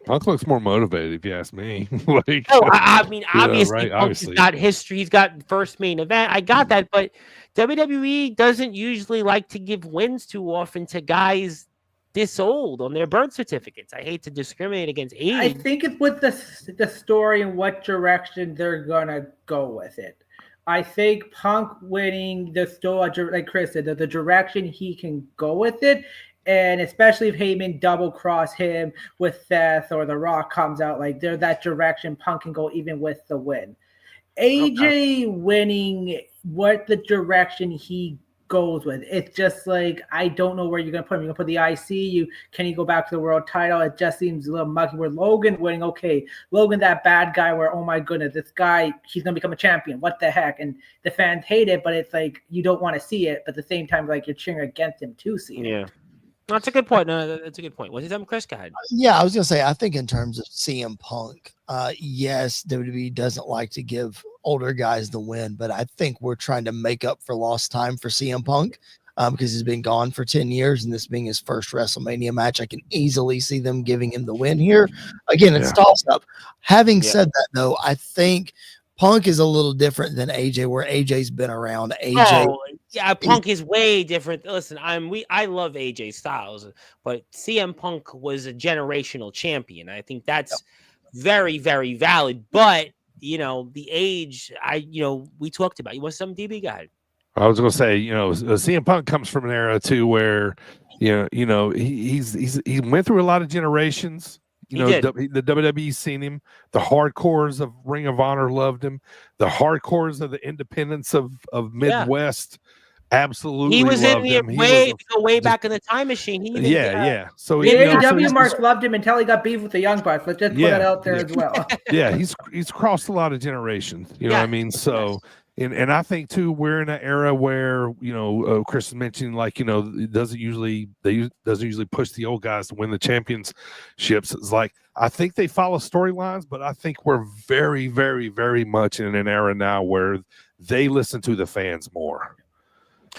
Punk looks more motivated, if you ask me. I mean, obviously, right, Punk's got history. He's got first main event. I got that, but WWE doesn't usually like to give wins too often to guys this old on their birth certificates. I hate to discriminate against age. I think it's with the story and what direction they're gonna go with it. I think Punk winning the story, like Chris said, the direction he can go with it, and especially if Heyman double cross him with Seth or The Rock comes out, like there's that direction Punk can go even with the win. AJ winning, what the direction he goes with. It's just like, I don't know where you're going to put him. You're going to put the IC, can he go back to the world title? It just seems a little mucky. Where Logan winning, okay, Logan, that bad guy where, oh my goodness, this guy, he's going to become a champion. What the heck? And the fans hate it, but it's like, you don't want to see it. But at the same time, like, you're cheering against him to see it. Yeah. That's a good point. No, that's a good point. What's it, Chris? Go ahead. Yeah, I was going to say, I think in terms of CM Punk, yes, WWE doesn't like to give older guys the win, but I think we're trying to make up for lost time for CM Punk because he's been gone for 10 years, and this being his first WrestleMania match, I can easily see them giving him the win here. Again, it's toss up. Having said that, though, I think Punk is a little different than AJ, where AJ's been around. Punk is way different. Listen, I love AJ Styles, but CM Punk was a generational champion. I think that's very, very valid. But the age, we talked about. You want some DB guy? I was going to say, CM Punk comes from an era too where, he went through a lot of generations. The WWE seen him. The hardcores of Ring of Honor loved him. The hardcores of the independents of Midwest absolutely he was loved in the way back in the time machine. So AEW Marks loved him until he got beef with the Young Bucks. Let's just put that out there as well. He's crossed a lot of generations. You know what I mean? So. And I think too, we're in an era where Chris mentioned, like, it doesn't usually push the old guys to win the championships. It's like, I think they follow storylines, but I think we're very, very, very much in an era now where they listen to the fans more.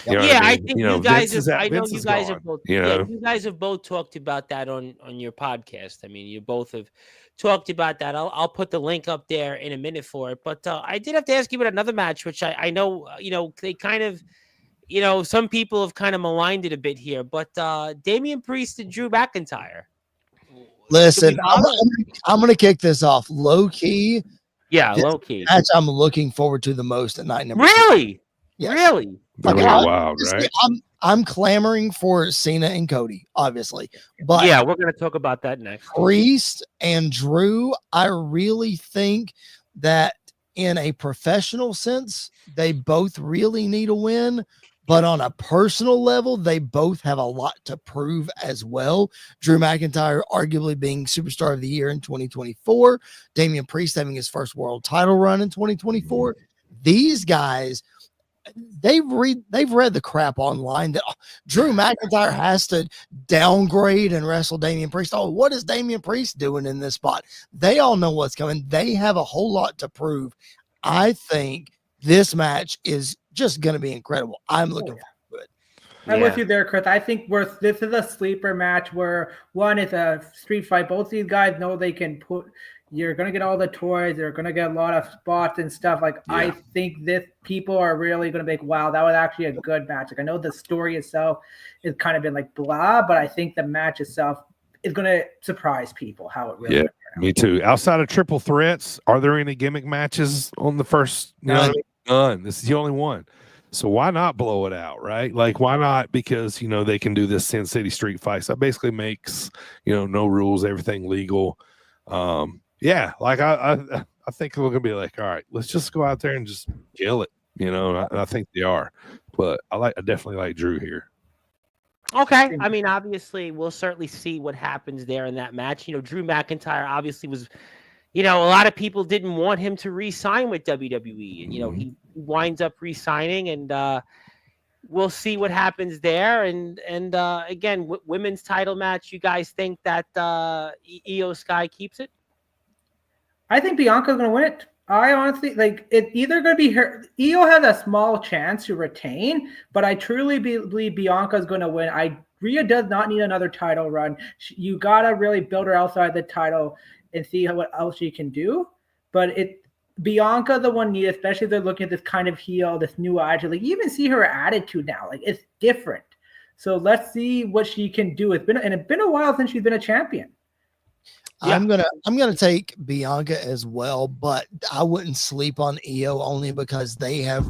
I think you guys have both. You guys have both talked about that on your podcast. I mean, you both have talked about that. I'll put the link up there in a minute for it. But I did have to ask you about another match, which I know they kind of you know, some people have kind of maligned it a bit here, but Damian Priest and Drew McIntyre. Listen, I'm going to kick this off low key. Yeah, This low key. match I'm looking forward to the most at night number 2. Really? Yes. Really? Like, Really wild, right? I'm clamoring for Cena and Cody, obviously, but yeah, we're going to talk about that next. Priest and Drew, I really think that in a professional sense, they both really need a win. But on a personal level, they both have a lot to prove as well. Drew McIntyre arguably being Superstar of the Year in 2024. Damian Priest having his first world title run in 2024. These guys, they've read the crap online that Drew McIntyre has to downgrade and wrestle Damian Priest. Oh, what is Damian Priest doing in this spot? They all know what's coming. They have a whole lot to prove. I think this match is just going to be incredible. I'm looking forward to it. I'm with you there, Chris. I think this is a sleeper match where one is a street fight. Both these guys know they can put. You're going to get all the toys. They're going to get a lot of spots and stuff. Like, I think this people are really going to make, wow, that was actually a good match. Like, I know the story itself has kind of been like blah, but I think the match itself is going to surprise people how it really is. Me too. Outside of triple threats, are there any gimmick matches on the first? None. This is the only one. So why not blow it out, right? Like, why not? Because, you know, they can do this Sin City street fights. That basically makes, you know, no rules, everything legal. Yeah, like I think we're gonna be like, all right, let's just go out there and just kill it. You know, I think they are, but I definitely like Drew here. Okay, I mean, obviously, we'll certainly see what happens there in that match. You know, Drew McIntyre obviously was, you know, a lot of people didn't want him to re-sign with WWE, and you know, he winds up re-signing, and we'll see what happens there. And again, women's title match. You guys think that Io Sky keeps it? I think Bianca's going to win it. I honestly, like, it's either going to be her. Io has a small chance to retain, but I truly believe Bianca's going to win. Rhea does not need another title run. You got to really build her outside the title and see what else she can do. But Bianca the one needed, especially if they're looking at this kind of heel, this new attitude. Like, you even see her attitude now. Like, it's different. So let's see what she can do. It's been a while since she's been a champion. Yeah. I'm gonna take Bianca as well, but I wouldn't sleep on Io only because they have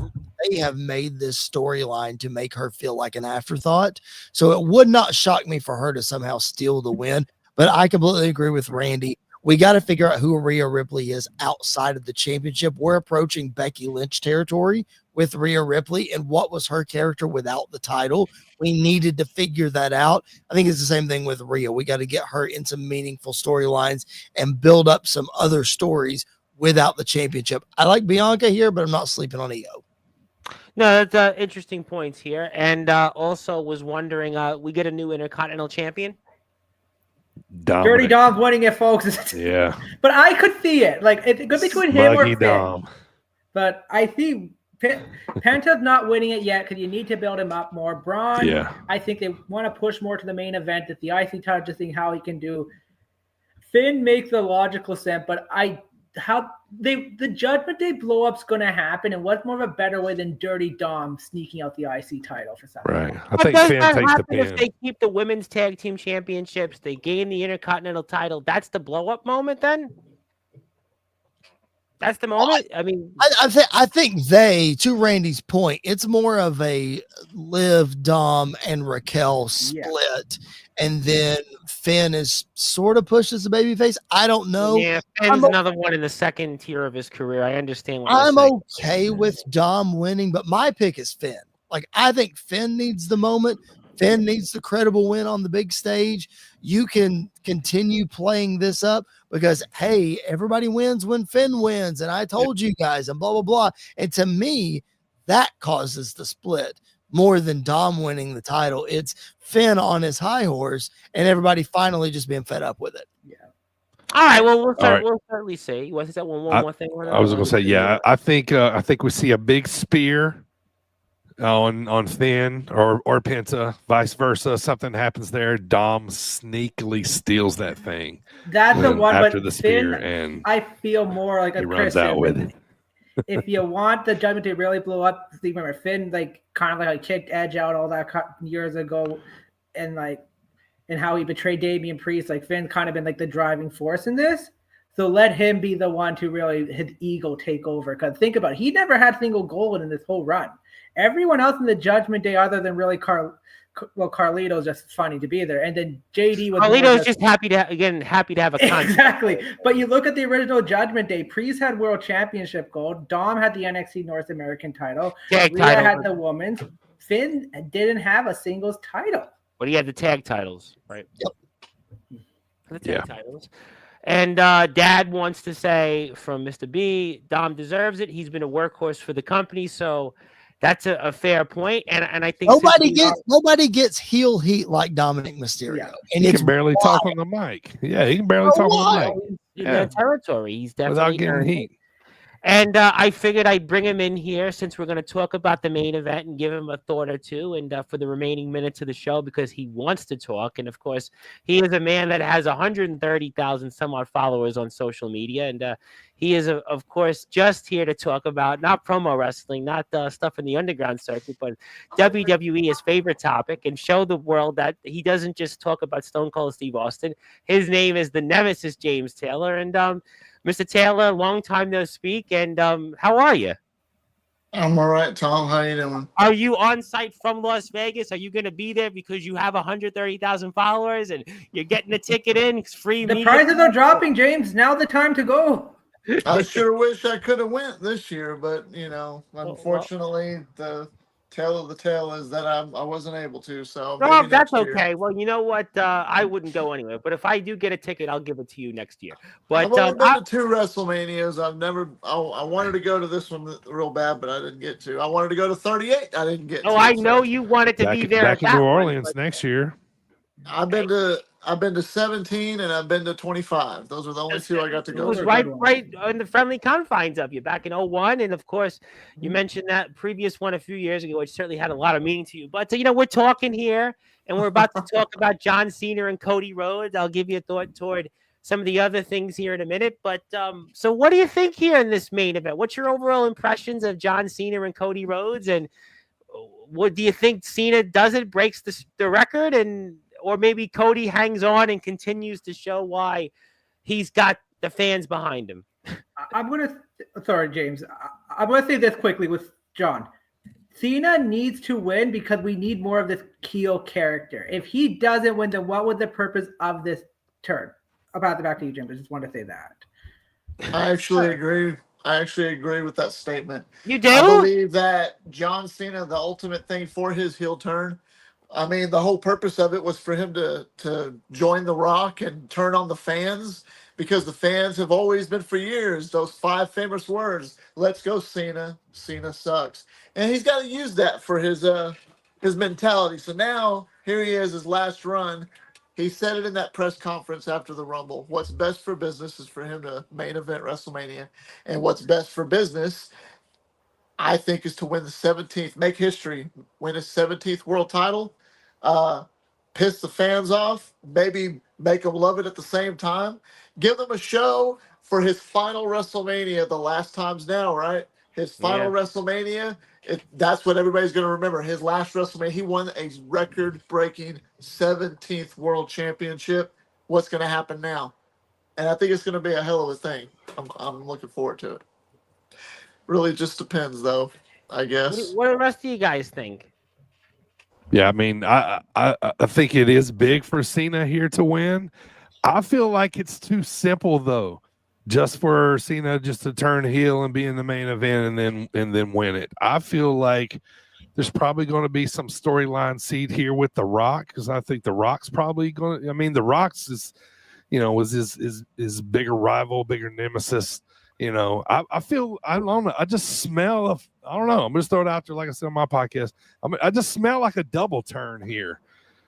made this storyline to make her feel like an afterthought. So it would not shock me for her to somehow steal the win. But I completely agree with Randy. We got to figure out who Rhea Ripley is outside of the championship. We're approaching Becky Lynch territory with Rhea Ripley, and what was her character without the title? We needed to figure that out. I think it's the same thing with Rhea. We got to get her in some meaningful storylines and build up some other stories without the championship. I like Bianca here, but I'm not sleeping on Io. No, that's interesting points here. And also was wondering, we get a new Intercontinental Champion? Dominic. Dirty Dom's winning it, folks. Yeah. But I could see it. Like, it could be between him or Finn. Dom. But I see Penta's not winning it yet because you need to build him up more. Braun, I think they want to push more to the main event at the IC title, just seeing how he can do. Finn makes the logical sense, but the Judgment Day blow up's going to happen, and what's more of a better way than Dirty Dom sneaking out the IC title for something? Right. I think Finn takes the pin. If they keep the women's tag team championships, they gain the Intercontinental title. That's the blow up moment then? That's the moment. I mean, I think they, to Randy's point, it's more of a Liv, Dom, and Raquel split, and then Finn is sort of pushed as a babyface. I don't know. Yeah, Finn's another one in the second tier of his career. I understand what I'm you're saying. okay with Dom winning, but my pick is Finn. Like, I think Finn needs the moment. Finn needs the credible win on the big stage. You can continue playing this up because, hey, everybody wins when Finn wins. And I told you guys and blah, blah, blah. And to me, that causes the split more than Dom winning the title. It's Finn on his high horse and everybody finally just being fed up with it. Yeah. All right. Well, we'll certainly see. Was that one more thing? I was going to say, yeah, I think we see a big spear on Finn or Penta, vice versa. Something happens there. Dom sneakily steals that thing. That's the one. After But the spear, Finn, and I feel more like he a runs Christian out with it. if you want the Judgment Day really blow up, remember Finn kind of like kicked Edge out all that years ago, and how he betrayed Damian Priest. Finn's kind of been the driving force in this. So let him be the one to really his ego take over. Because think about it, he never had single gold in this whole run. Everyone else in the Judgment Day, other than really Carlito's just funny to be there, and then JD was Carlito's just happy to have a contract. Exactly. But you look at the original Judgment Day, Priest had World Championship gold, Dom had the NXT North American title, Rhea had the women's, Finn didn't have a singles title. But he had the tag titles, right? Yep. The tag titles. And Dad wants to say from Mr. B, Dom deserves it. He's been a workhorse for the company, so that's a fair point. And I think nobody gets heel heat like Dominic Mysterio. Yeah. And he can barely talk on the mic. Yeah, he can barely talk on the mic. In that territory, he's definitely without getting heat. And I figured I'd bring him in here since we're going to talk about the main event and give him a thought or two and for the remaining minutes of the show because he wants to talk. And, of course, he is a man that has 130,000 some odd followers on social media. And he is, of course, just here to talk about not promo wrestling, not stuff in the underground circuit, but WWE, his favorite topic, and show the world that he doesn't just talk about Stone Cold Steve Austin. His name is the Nemesis James Taylor. And Mr. Taylor, long time no speak, and how are you? I'm all right, Tom. How you doing? Are you on site from Las Vegas? Are you going to be there because you have 130,000 followers and you're getting a ticket in? It's free. The prices are dropping, James. Now's the time to go. I sure wish I could have went this year, but unfortunately, the tale of the tale is that I wasn't able to. So no, that's okay. Well, you know what? I wouldn't go anyway. But if I do get a ticket, I'll give it to you next year. But I've only been to 2 WrestleManias. I wanted to go to this one real bad, but I didn't get to. I wanted to go to 38. I didn't get to. I know you wanted to be there. Back in New Orleans next year. I've been to 17 and I've been to 25. Those are the only 2 I got to go. It was right in the friendly confines of you back in 01. And of course, you mentioned that previous one a few years ago, which certainly had a lot of meaning to you. But we're talking here and we're about to talk about John Cena and Cody Rhodes. I'll give you a thought toward some of the other things here in a minute. But so what do you think here in this main event? What's your overall impressions of John Cena and Cody Rhodes? And what do you think Cena does it, breaks the record, or maybe Cody hangs on and continues to show why he's got the fans behind him? Sorry, James. I'm going to say this quickly with John. Cena needs to win because we need more of this heel character. If he doesn't win, then what was the purpose of this turn? I'll pass it back to you, Jim. I just want to say that. I actually agree. I actually agree with that statement. You do? I believe that John Cena, the ultimate thing for his heel turn, I mean, the whole purpose of it was for him to join The Rock and turn on the fans, because the fans have always been for years those 5 famous words: "Let's go, Cena. Cena sucks." And he's got to use that for his mentality. So now here he is, his last run. He said it in that press conference after the Rumble. What's best for business is for him to main event WrestleMania, and what's best for business, I think, is to win the 17th, make history, win his 17th world title, piss the fans off, maybe make them love it at the same time, give them a show for his final WrestleMania. The last time's now, right? His final WrestleMania, that's what everybody's going to remember. His last WrestleMania, he won a record-breaking 17th World Championship. What's going to happen now? And I think it's going to be a hell of a thing. I'm looking forward to it. Really just depends, though, I guess. What do the rest of you guys think? Yeah, I mean, I think it is big for Cena here to win. I feel like it's too simple, though, just for Cena just to turn heel and be in the main event and then win it. I feel like there's probably going to be some storyline seed here with The Rock, because I think The Rock's probably going to. I mean, The Rock's was his bigger rival, bigger nemesis. I feel, I don't know. I just smell I don't know. I'm going to throw it out there, like I said on my podcast. I just smell like a double turn here.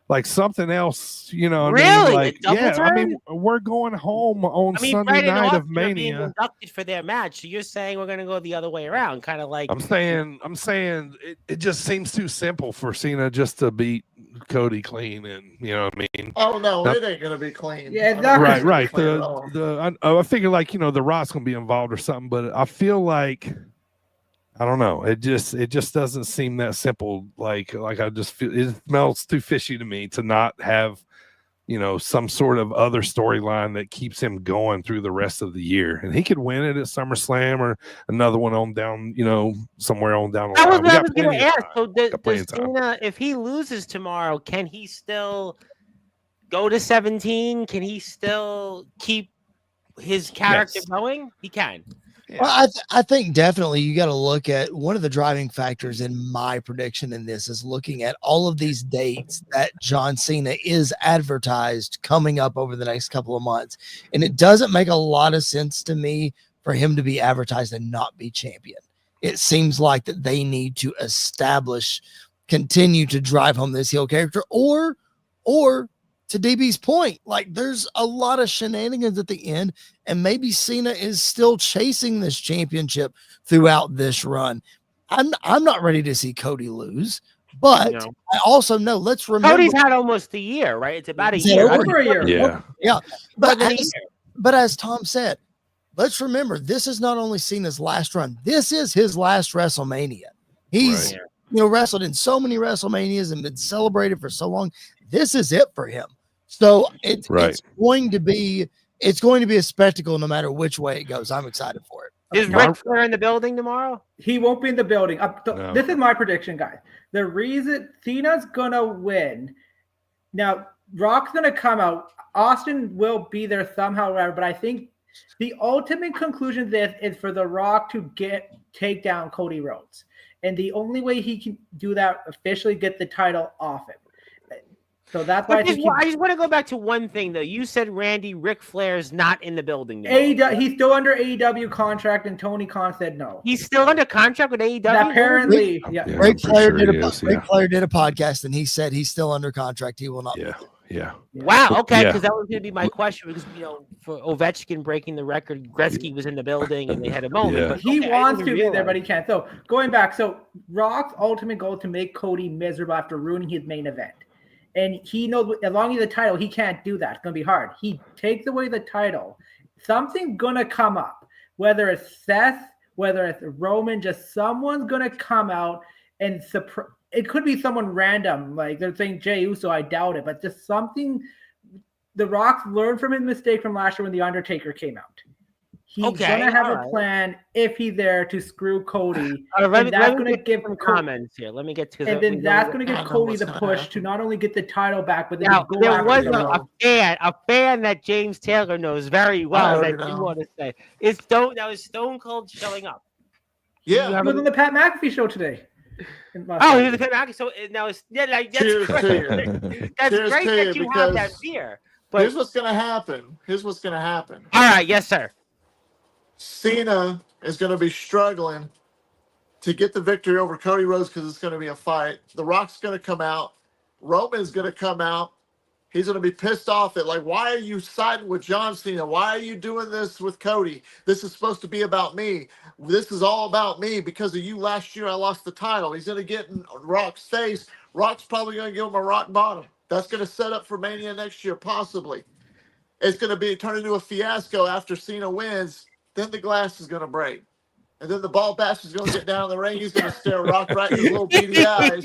Like something else, Really? I mean? Like, a double turn? I mean, we're going home on Sunday night of Mania. Being inducted for their match, so you're saying we're going to go the other way around, kind of like. I'm saying it just seems too simple for Cena just to beat Cody clean, and you know what I mean. Oh no, it ain't gonna be clean. Yeah, exactly. Right. I figure like The Rock's gonna be involved or something, but I feel like I don't know. It just doesn't seem that simple. Like I just feel it smells too fishy to me to not have, some sort of other storyline that keeps him going through the rest of the year. And he could win it at SummerSlam or another one on down, somewhere on down the line. I We got was going plenty to of ask. time. So Got plenty does of time. Cena, if he loses tomorrow, can he still go to 17? Can he still keep his character Yes. going? He can. Yeah. Well, I think definitely you got to look at one of the driving factors in my prediction in this is looking at all of these dates that John Cena is advertised coming up over the next couple of months. And it doesn't make a lot of sense to me for him to be advertised and not be champion. It seems like that they need to continue to drive home this heel character or to DB's point, like there's a lot of shenanigans at the end, and maybe Cena is still chasing this championship throughout this run. I'm not ready to see Cody lose, but I also know, let's remember Cody's had almost a year, right? It's about a It's year. over a year. Yeah. But But as Tom said, let's remember this is not only Cena's last run, this is his last WrestleMania. He's wrestled in so many WrestleManias and been celebrated for so long. This is it for him. So it's going to be a spectacle no matter which way it goes. I'm excited for it. Is Ric Flair in the building tomorrow? He won't be in the building. No. This is my prediction, guys. The reason Cena's gonna win. Now, Rock's gonna come out. Austin will be there somehow, whatever. But I think the ultimate conclusion of this is for The Rock to take down Cody Rhodes, and the only way he can do that officially get the title off him. So that's why I just want to go back to one thing though. You said Randy Ric Flair's not in the building now. He's still under AEW contract, and Tony Khan said no. He's still under contract with AEW. Apparently, Ric Flair did a podcast, and he said he's still under contract. He will not. Yeah. Wow. Okay, because that was going to be my question. Because for Ovechkin breaking the record, Gretzky was in the building, and they had a moment. Yeah. But he wants to be there, but he can't. So going back, Rock's ultimate goal is to make Cody miserable after ruining his main event. And he knows as long as the title, he can't do that. It's going to be hard. He takes away the title. Something's going to come up, whether it's Seth, whether it's Roman, just someone's going to come out and it could be someone random. Like they're saying Jey Uso, I doubt it, but just something. The Rock learned from his mistake from last year when The Undertaker came out. He's going to have a plan if he's there to screw Cody. Let me give some comments here. Let me get to that. And then that's going to give Cody the push to not only get the title back, but then there was a fan that James Taylor knows very well that you want to say. Is Stone Cold showing up? Yeah. He was on the Pat McAfee show today. He was on the Pat McAfee. So now that's great. That's great that you have that fear. But here's what's going to happen. All right. Yes, sir. Cena is going to be struggling to get the victory over Cody Rhodes because it's going to be a fight. The Rock's going to come out. Roman's going to come out. He's going to be pissed off at, like, why are you siding with John Cena? Why are you doing this with Cody? This is supposed to be about me. This is all about me. Because of you last year, I lost the title. He's going to get in Rock's face. Rock's probably going to give him a rock bottom. That's going to set up for Mania next year, possibly. It's going to turn into a fiasco after Cena wins. Then the glass is going to break. And then the ball bastard's going to get down in the ring. He's going to stare Rock right in his little beady eyes.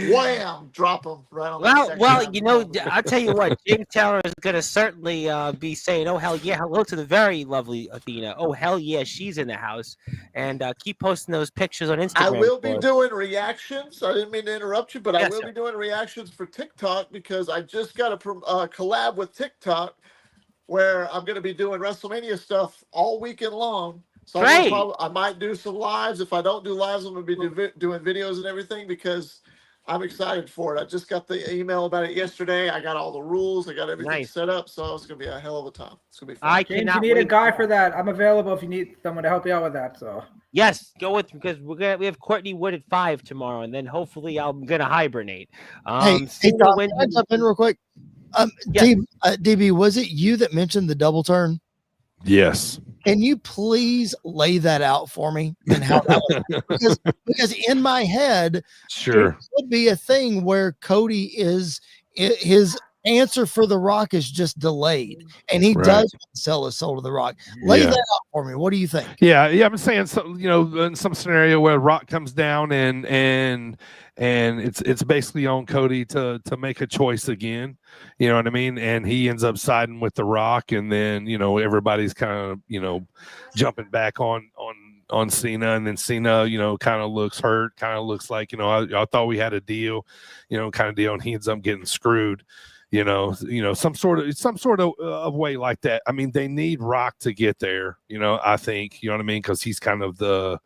Wham! Drop him right on the I'll tell you what. James Taylor is going to certainly be saying, oh, hell yeah. Hello to the very lovely Athena. Oh, hell yeah. She's in the house. And keep posting those pictures on Instagram. I will be doing reactions. I didn't mean to interrupt you, but I will be doing reactions for TikTok because I just got a collab with TikTok where I'm going to be doing WrestleMania stuff all weekend long. So I might do some lives. If I don't do lives, I'm going to be doing videos and everything because I'm excited for it. I just got the email about it yesterday. I got all the rules. I got everything set up. So it's going to be a hell of a time. It's going to be fun. James, you need a guy for that. I'm available if you need someone to help you out with that. So yes, go with because we have Courtney Wood at 5 tomorrow, and then hopefully I'm going to hibernate. Hey, Tom, can I jump in real quick? DB, was it you that mentioned the double turn? Yes. Can you please lay that out for me and how that was? Because in my head, sure, it would be a thing where Cody is his answer for The Rock is just delayed, and he Right. does sell his soul to The Rock. Lay Yeah. that out for me. What do you think? Yeah, I'm saying, so, in some scenario where Rock comes down and it's basically on Cody to make a choice again, you know what I mean? And he ends up siding with The Rock, and then everybody's kind of jumping back on Cena, and then Cena kind of looks hurt, kind of looks like I thought we had a deal, kind of deal, and he ends up getting screwed. Some sort of way like that. I mean, they need Rock to get there. I think what I mean, because he's kind of the,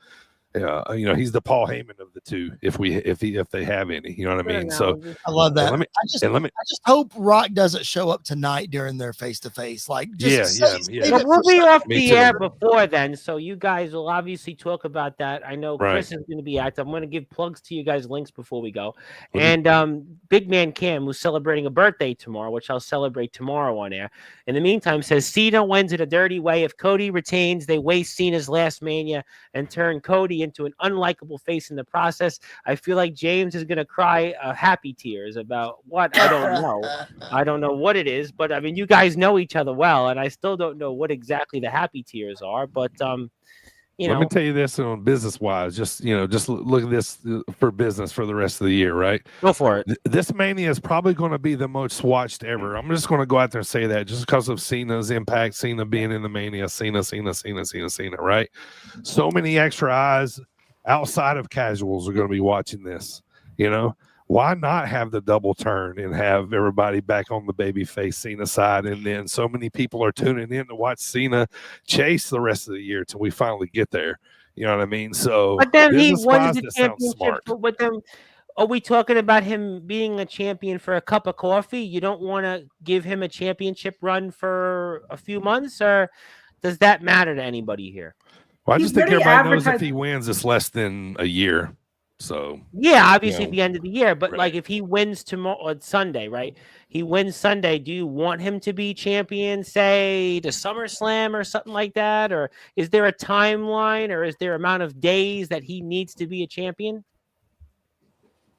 he's the Paul Heyman of the two. If they have any, you know what I mean. So I love that. I just hope Rock doesn't show up tonight during their face to face. Like, just yeah. But we'll be off Me the too. air before then, so you guys will obviously talk about that. I know Right. Chris is going to be active. I'm going to give plugs to you guys, links before we go. Mhm. And Big Man Cam, who's celebrating a birthday tomorrow, which I'll celebrate tomorrow on air. In the meantime, says Cena wins in a dirty way. If Cody retains, they waste Cena's last Mania and turn Cody into an unlikable face in the process. I feel like James is going to cry happy tears about what? I don't know. I don't know what it is, but I mean, you guys know each other well, and I still don't know what exactly the happy tears are. But Let me tell you this on business wise, just look at this for business for the rest of the year, right? Go for it. This Mania is probably going to be the most watched ever. I'm just going to go out there and say that just because of Cena's impact, Cena being in the Mania, Cena, right? So many extra eyes outside of casuals are going to be watching this. Why not have the double turn and have everybody back on the babyface Cena side? And then so many people are tuning in to watch Cena chase the rest of the year till we finally get there. You know what I mean? So, But then he won business-wise, the that sounds championship. smart. But with them, are we talking about him being a champion for a cup of coffee? You don't want to give him a championship run for a few months, or does that matter to anybody here? Well, I He's just think very everybody knows if advertised- he wins, it's less than a year. So Yeah, obviously at the end of the year, but right. like if he wins tomorrow on Sunday, right? He wins Sunday. Do you want him to be champion, say the SummerSlam or something like that? Or is there a timeline, or is there amount of days that he needs to be a champion?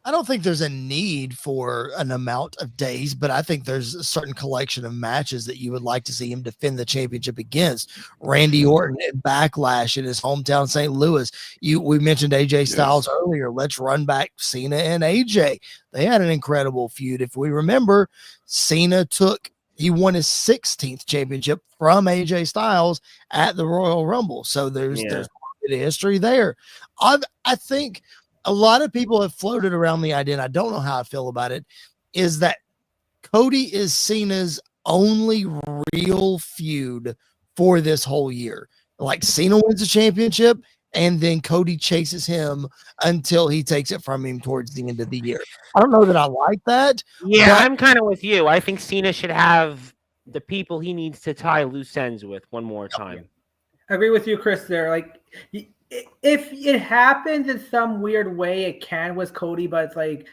I don't think there's a need for an amount of days, but I think there's a certain collection of matches that you would like to see him defend the championship against. Randy Orton at Backlash in his hometown, St. Louis. We mentioned AJ Styles earlier. Let's run back Cena and AJ. They had an incredible feud. If we remember, Cena he won his 16th championship from AJ Styles at the Royal Rumble. So there's a bit of history there. I think a lot of people have floated around the idea, and I don't know how I feel about it, is that Cody is Cena's only real feud for this whole year. Like, Cena wins the championship, and then Cody chases him until he takes it from him towards the end of the year. I don't know that I like that. Yeah, but I'm kind of with you. I think Cena should have the people he needs to tie loose ends with one more time. I agree with you, Chris, there. Like, if it happens in some weird way, it can with Cody, but it's like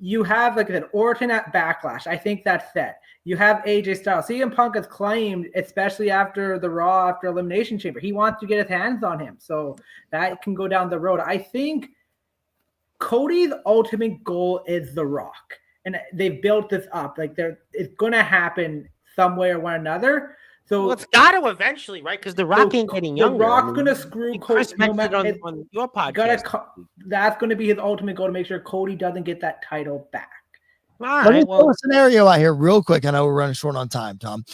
you have like an Orton at Backlash. I think that's set. You have AJ Styles. CM Punk has claimed, especially after the Raw, after Elimination Chamber, he wants to get his hands on him. So that can go down the road. I think Cody's ultimate goal is The Rock. And they've built this up. Like, it's going to happen some way or one another. So it's got to eventually, right? Because The Rock ain't getting younger. The Rock's going to screw Chris Cody. mentioned on your podcast. That's going to be his ultimate goal, to make sure Cody doesn't get that title back. All Let me right, throw a scenario out here real quick. I know we're running short on time, Tom.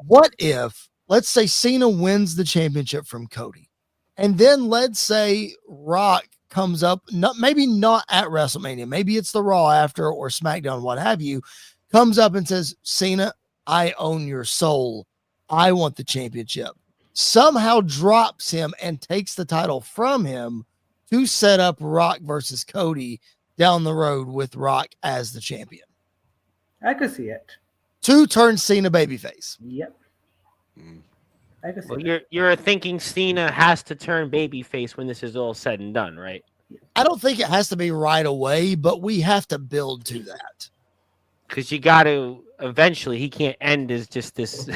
What if, let's say, Cena wins the championship from Cody, and then let's say Rock comes up, maybe not at WrestleMania, maybe it's the Raw after or SmackDown, what have you, comes up and says, Cena, I own your soul. I want the championship. Somehow drops him and takes the title from him to set up Rock versus Cody down the road with Rock as the champion. I could see it. To turn Cena babyface. Yep. I could see it. You're thinking Cena has to turn babyface when this is all said and done, right? I don't think it has to be right away, but we have to build to that. Because you got to eventually, he can't end as just this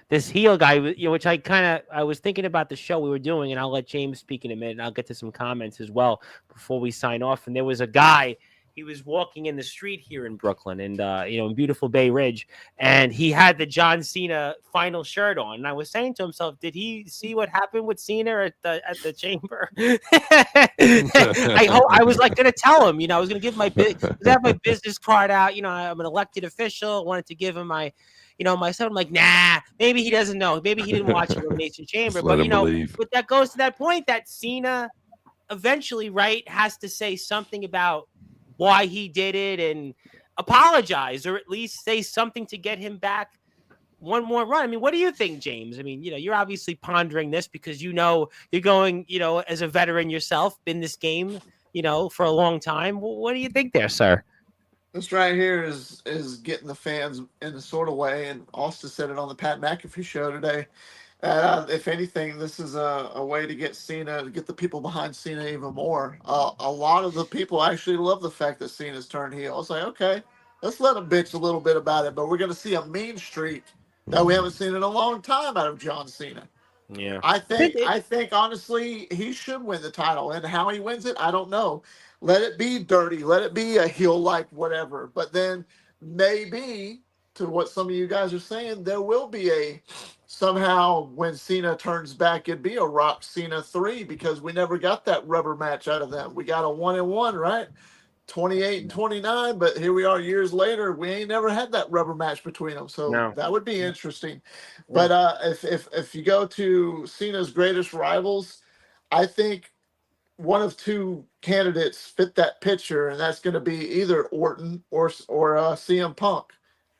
this heel guy, which I was thinking about the show we were doing, and I'll let James speak in a minute, and I'll get to some comments as well before we sign off. And there was a guy he was walking in the street here in Brooklyn and in beautiful Bay Ridge, and he had the John Cena final shirt on. And I was saying to himself, did he see what happened with Cena at the chamber? I was like going to tell him, I was going to give have my business card out. I'm an elected official. I wanted to give him my son. I'm like, nah, maybe he doesn't know. Maybe he didn't watch Elimination Chamber. But but that goes to that point that Cena eventually, right, has to say something about why he did it and apologize, or at least say something to get him back one more run. I mean, what do you think, James? I mean, you're obviously pondering this because you're going, as a veteran yourself, been this game, for a long time. What do you think there, sir? This right here is getting the fans in a sort of way, and Austin said it on the Pat McAfee show today. If anything, this is a way to get Cena, to get the people behind Cena even more. A lot of the people actually love the fact that Cena's turned heel. I was like, okay, let's let him bitch a little bit about it, but we're going to see a mean streak that we haven't seen in a long time out of John Cena. Yeah, I think honestly, he should win the title, and how he wins it, I don't know. Let it be dirty, let it be a heel like whatever, but then maybe, to what some of you guys are saying, there will be somehow when Cena turns back, it'd be a Rock Cena 3, because we never got that rubber match out of them. We got a 1-1, right? 28 and 29, but here we are years later. We ain't never had that rubber match between them, so that would be interesting. But if you go to Cena's greatest rivals, I think one of two candidates fit that picture, and that's going to be either Orton or CM Punk.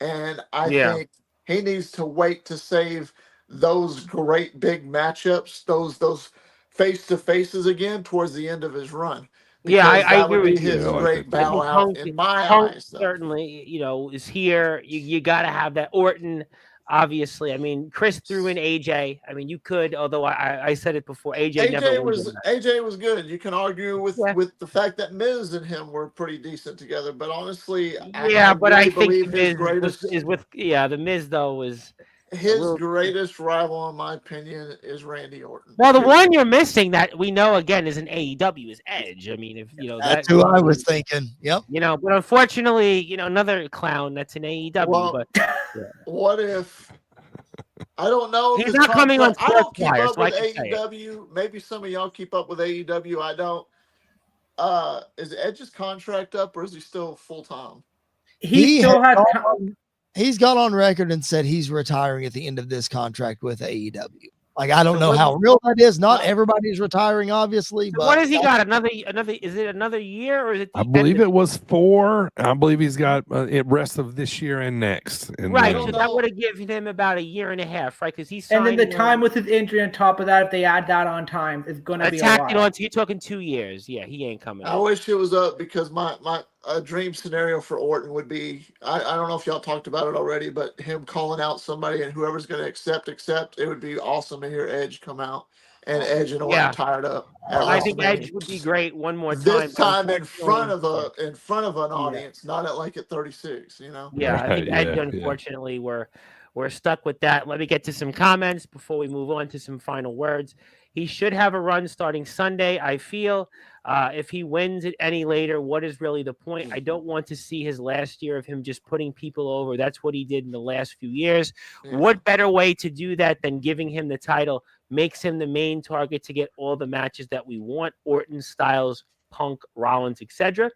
And I think he needs to wait to save those great big matchups, those face to faces again towards the end of his run. I agree with his great bow out in my Punk eyes. Certainly, is here. You got to have that. Orton, obviously. I mean, Chris threw in AJ. I mean, you could, although I said it before. AJ was good. You can argue with the fact that Miz and him were pretty decent together, but honestly, I think the Miz though was. His greatest rival, in my opinion, is Randy Orton. Well, the one you're missing that we know again is an AEW is Edge. I mean, if that's who I was thinking. Yep. But unfortunately, another clown that's in AEW. Well, what if? I don't know. He's not coming on Sportzwire, so I can with AEW. Maybe some of y'all keep up with AEW. I don't. Is Edge's contract up, or is he still full time? He still has. He's gone on record and said he's retiring at the end of this contract with AEW. Like, I don't know how real that is. Not everybody's retiring, obviously. So but what has he got? Another? Is it another year, or is it? I believe it was 4. I believe he's got it rest of this year and next. And right. So that would have given him about 1.5 years, right? Because he's and then the time with his injury on top of that, if they add that on time, is going to be a lot. You're talking 2 years. Yeah, he ain't coming. I wish it was up, because my dream scenario for Orton would be, I don't know if y'all talked about it already, but him calling out somebody, and whoever's going to accept. It would be awesome to hear Edge come out and Edge and Orton tired up. I think Edge would be great one more time. This time in front of an audience, not at 36. Yeah, I think Edge. Unfortunately, we're stuck with that. Let me get to some comments before we move on to some final words. He should have a run starting Sunday, I feel. If he wins it any later, what is really the point? I don't want to see his last year of him just putting people over. That's what he did in the last few years. Yeah. What better way to do that than giving him the title? Makes him the main target to get all the matches that we want: Orton, Styles, Punk, Rollins, etc.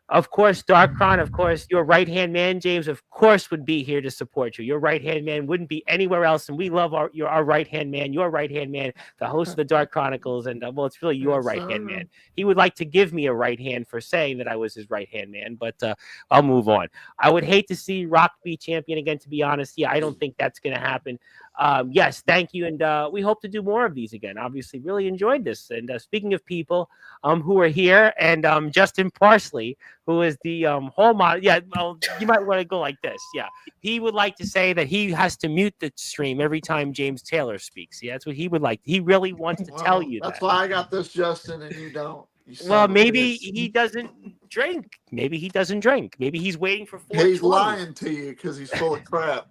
Of course, Darkron, of course, your right-hand man, James, of course, would be here to support you. Your right-hand man wouldn't be anywhere else, and we love our right-hand man, your right-hand man, the host of the Dark Chronicles, and, it's really your right-hand man. He would like to give me a right hand for saying that I was his right-hand man, but I'll move on. I would hate to see Rock be champion again, to be honest. Yeah, I don't think that's going to happen. Yes, thank you, and we hope to do more of these again. Obviously, really enjoyed this. And speaking of people who are here, and Justin Parsley, who is the whole model. Yeah, well, you might want to go like this. Yeah, he would like to say that he has to mute the stream every time James Taylor speaks. Yeah, that's what he would like. He really wants to tell you that's why I got this, Justin, and you don't. Well, maybe he doesn't drink. Maybe he doesn't drink. Maybe he's waiting for 420. He's lying to you because he's full of crap.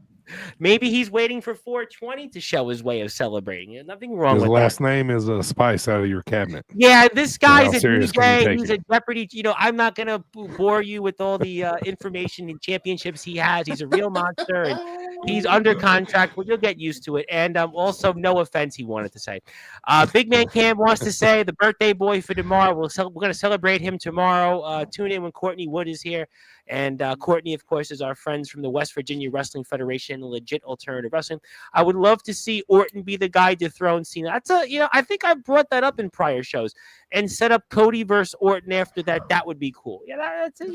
Maybe he's waiting for 420 to show his way of celebrating. There's nothing wrong His with last that. name is a spice out of your cabinet. Yeah, this So guy's how a serious can you DJ. take He's it? a Jeopardy. I'm not gonna bore you with all the information and championships he has. He's a real monster, and he's under contract. Well, you'll get used to it. And also, no offense, he wanted to say. Big Man Cam wants to say the birthday boy for tomorrow. We're going to celebrate him tomorrow. Tune in when Courtney Wood is here. And Courtney, of course, is our friends from the West Virginia Wrestling Federation, legit alternative wrestling. I would love to see Orton be the guy to dethrone Cena. That's I think I brought that up in prior shows and set up Cody versus Orton after that. That would be cool. Yeah, that's That's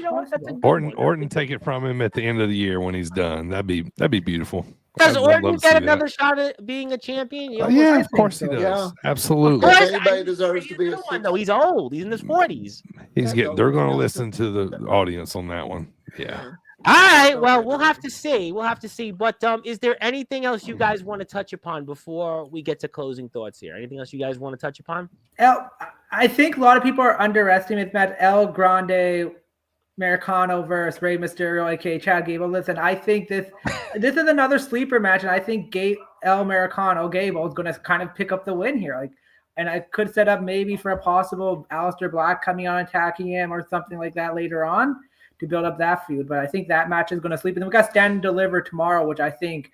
a good Orton take it from him at the end of the year when he's done. That'd be beautiful. Does I'd Orton love to get see another that. shot at being a champion? Yeah, of course he so. does. Yeah. Absolutely. If anybody deserves to be a one, though. He's old. He's in his 40s. He's getting. They're going to listen to the audience on that one. Yeah. All right. Well, we'll have to see. But is there anything else you guys want to touch upon before we get to closing thoughts here? Anything else you guys want to touch upon? I think a lot of people are underestimating that El Grande Americano versus Rey Mysterio, aka Chad Gable. Listen, I think this is another sleeper match, and I think El Americano Gable is going to kind of pick up the win here. And I could set up maybe for a possible Aleister Black coming on attacking him or something like that later on to build up that feud. But I think that match is going to sleep. And then we got Stand and Deliver tomorrow, which I think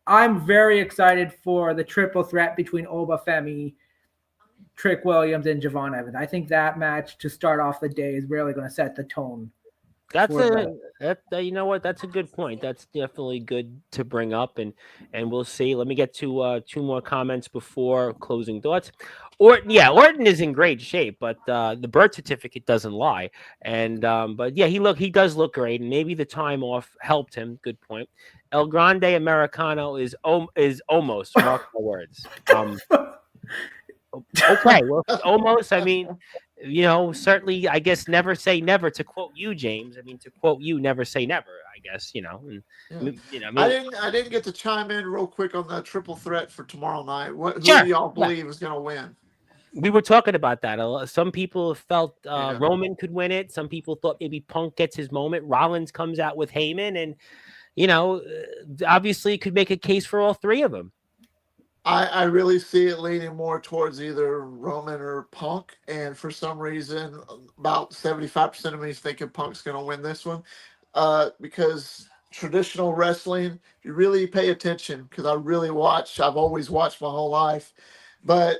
I'm very excited for the triple threat between Oba Femi, Trick Williams, and Javon Evans. I think that match to start off the day is really going to set the tone. You know what? That's a good point. That's definitely good to bring up, and we'll see. Let me get to two more comments before closing thoughts. Orton is in great shape, but the birth certificate doesn't lie. And but yeah, he does look great, and maybe the time off helped him. Good point. El Grande Americano is almost, mark my words. Okay, well, almost. I mean, certainly, I guess never say never, to quote you, James. I mean, to quote you, never say never, I guess, And, I didn't get to chime in real quick on the triple threat for tomorrow night. Who do y'all believe is going to win? We were talking about that. Some people felt Roman could win it. Some people thought maybe Punk gets his moment. Rollins comes out with Heyman, and, obviously could make a case for all three of them. I really see it leaning more towards either Roman or Punk, and for some reason, about 75% of me is thinking Punk's going to win this one, because traditional wrestling, if you really pay attention, because I've always watched my whole life, but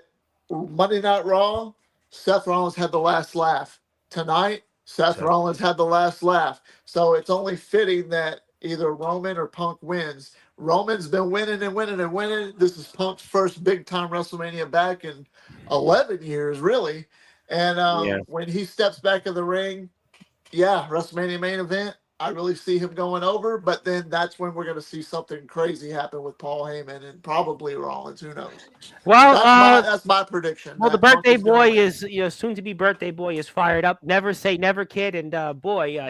Monday Night Raw, Seth Rollins had the last laugh. Tonight, Seth Rollins had the last laugh. So it's only fitting that either Roman or Punk wins. Roman's been winning and winning and winning. This is Punk's first big-time WrestleMania back in 11 years, really. And when he steps back in the ring, WrestleMania main event, I really see him going over. But then that's when we're going to see something crazy happen with Paul Heyman and probably Rollins. Who knows? Well, that's my prediction. Well, the birthday boy is, soon-to-be birthday boy is fired up. Never say never, kid. And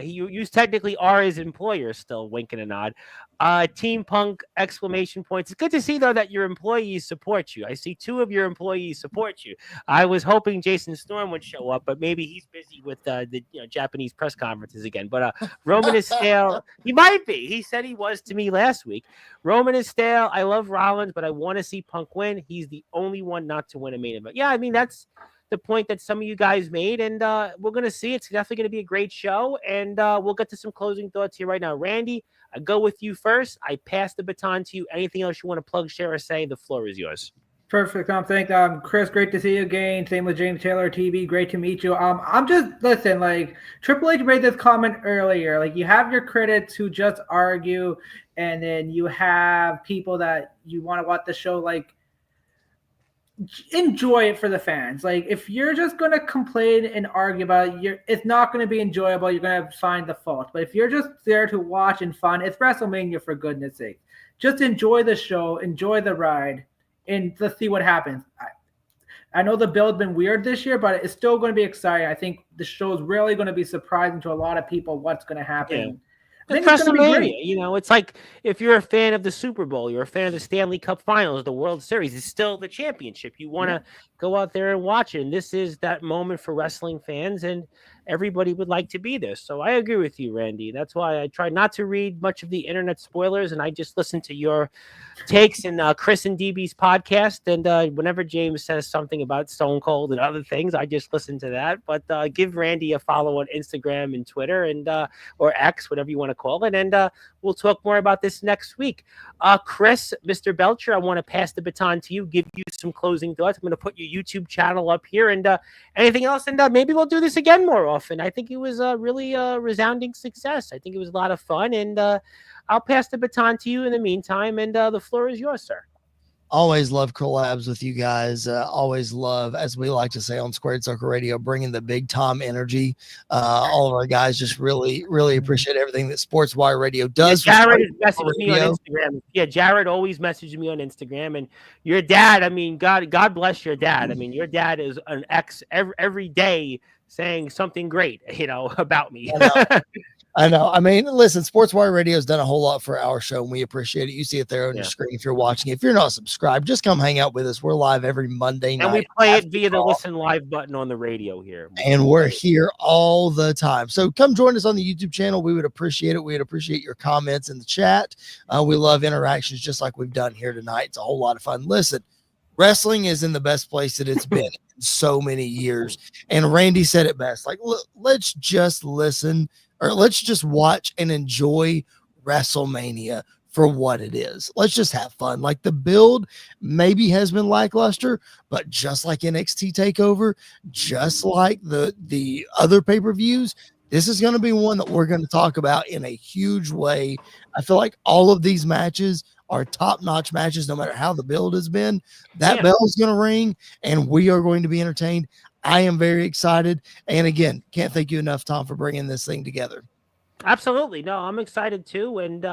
you technically are his employer still, winking a nod. Team Punk, exclamation points. It's good to see, though, that your employees support you. I see 2 of your employees support you. I was hoping Jason Storm would show up, but maybe he's busy with the Japanese press conferences again. But Roman is stale. He might be. He said he was to me last week. Roman is stale. I love Rollins, but I want to see Punk win. He's the only one not to win a main event. Yeah, I mean, that's the point that some of you guys made, and we're going to see. It's definitely going to be a great show, and we'll get to some closing thoughts here right now. Randy, I go with you first. I pass the baton to you. Anything else you want to plug, share, or say? The floor is yours. Perfect. Chris, great to see you again. Same with James Taylor TV. Great to meet you. I'm just listen. Triple H made this comment earlier. You have your critics who just argue, and then you have people that you want to watch the show. Enjoy it for the fans. If you're just going to complain and argue about it, it's not going to be enjoyable. You're going to find the fault. But if you're just there to watch and fun, it's WrestleMania, for goodness sake. Just enjoy the show, enjoy the ride, and let's see what happens. I know the build's been weird this year, but it's still going to be exciting. I think the show is really going to be surprising to a lot of people what's going to happen. Yeah. I think it's going to be great. It's like if you're a fan of the Super Bowl, you're a fan of the Stanley Cup Finals, the World Series, it's still the championship. You want to go out there and watch it. And this is that moment for wrestling fans. And everybody would like to be there. So I agree with you, Randy. That's why I try not to read much of the internet spoilers, and I just listen to your takes in Chris and DB's podcast. And whenever James says something about Stone Cold and other things, I just listen to that. But give Randy a follow on Instagram and Twitter and or X, whatever you want to call it. And we'll talk more about this next week. Chris, Mr. Belcher, I want to pass the baton to you, give you some closing thoughts. I'm going to put your YouTube channel up here and anything else. And maybe we'll do this again more often. I think it was a really resounding success. I think it was a lot of fun. And I'll pass the baton to you in the meantime. And the floor is yours, sir. Always love collabs with you guys. Always love, as we like to say on Squared Circle Radio, bringing the big Tom energy. All of our guys just really, really appreciate everything that Sportswire Radio does. Yeah, Jared messaged me on Instagram. Yeah, Jared always messaged me on Instagram. And your dad, I mean, God bless your dad. I mean, your dad is an ex every day saying something great, about me. I know. I mean, listen, Sportswire Radio has done a whole lot for our show, and we appreciate it. You see it there on your screen if you're watching. If you're not subscribed, just come hang out with us. We're live every Monday night. And we play it via the listen live button on the radio here. And we're here all the time. So come join us on the YouTube channel. We would appreciate it. We'd appreciate your comments in the chat. We love interactions just like we've done here tonight. It's a whole lot of fun. Listen, wrestling is in the best place that it's been in so many years. And Randy said it best. Like, let's just listen, or let's just watch and enjoy Wrestlemania for what it is. Let's just have fun. Like, the build maybe has been lackluster, but just like NXT TakeOver, just like the other pay-per-views, this is going to be one that we're going to talk about in a huge way. I feel like all of these matches are top-notch matches, no matter how the build has been. That bell is going to ring, and we are going to be entertained. I am very excited. And again, can't thank you enough, Tom, for bringing this thing together. Absolutely. No, I'm excited too. And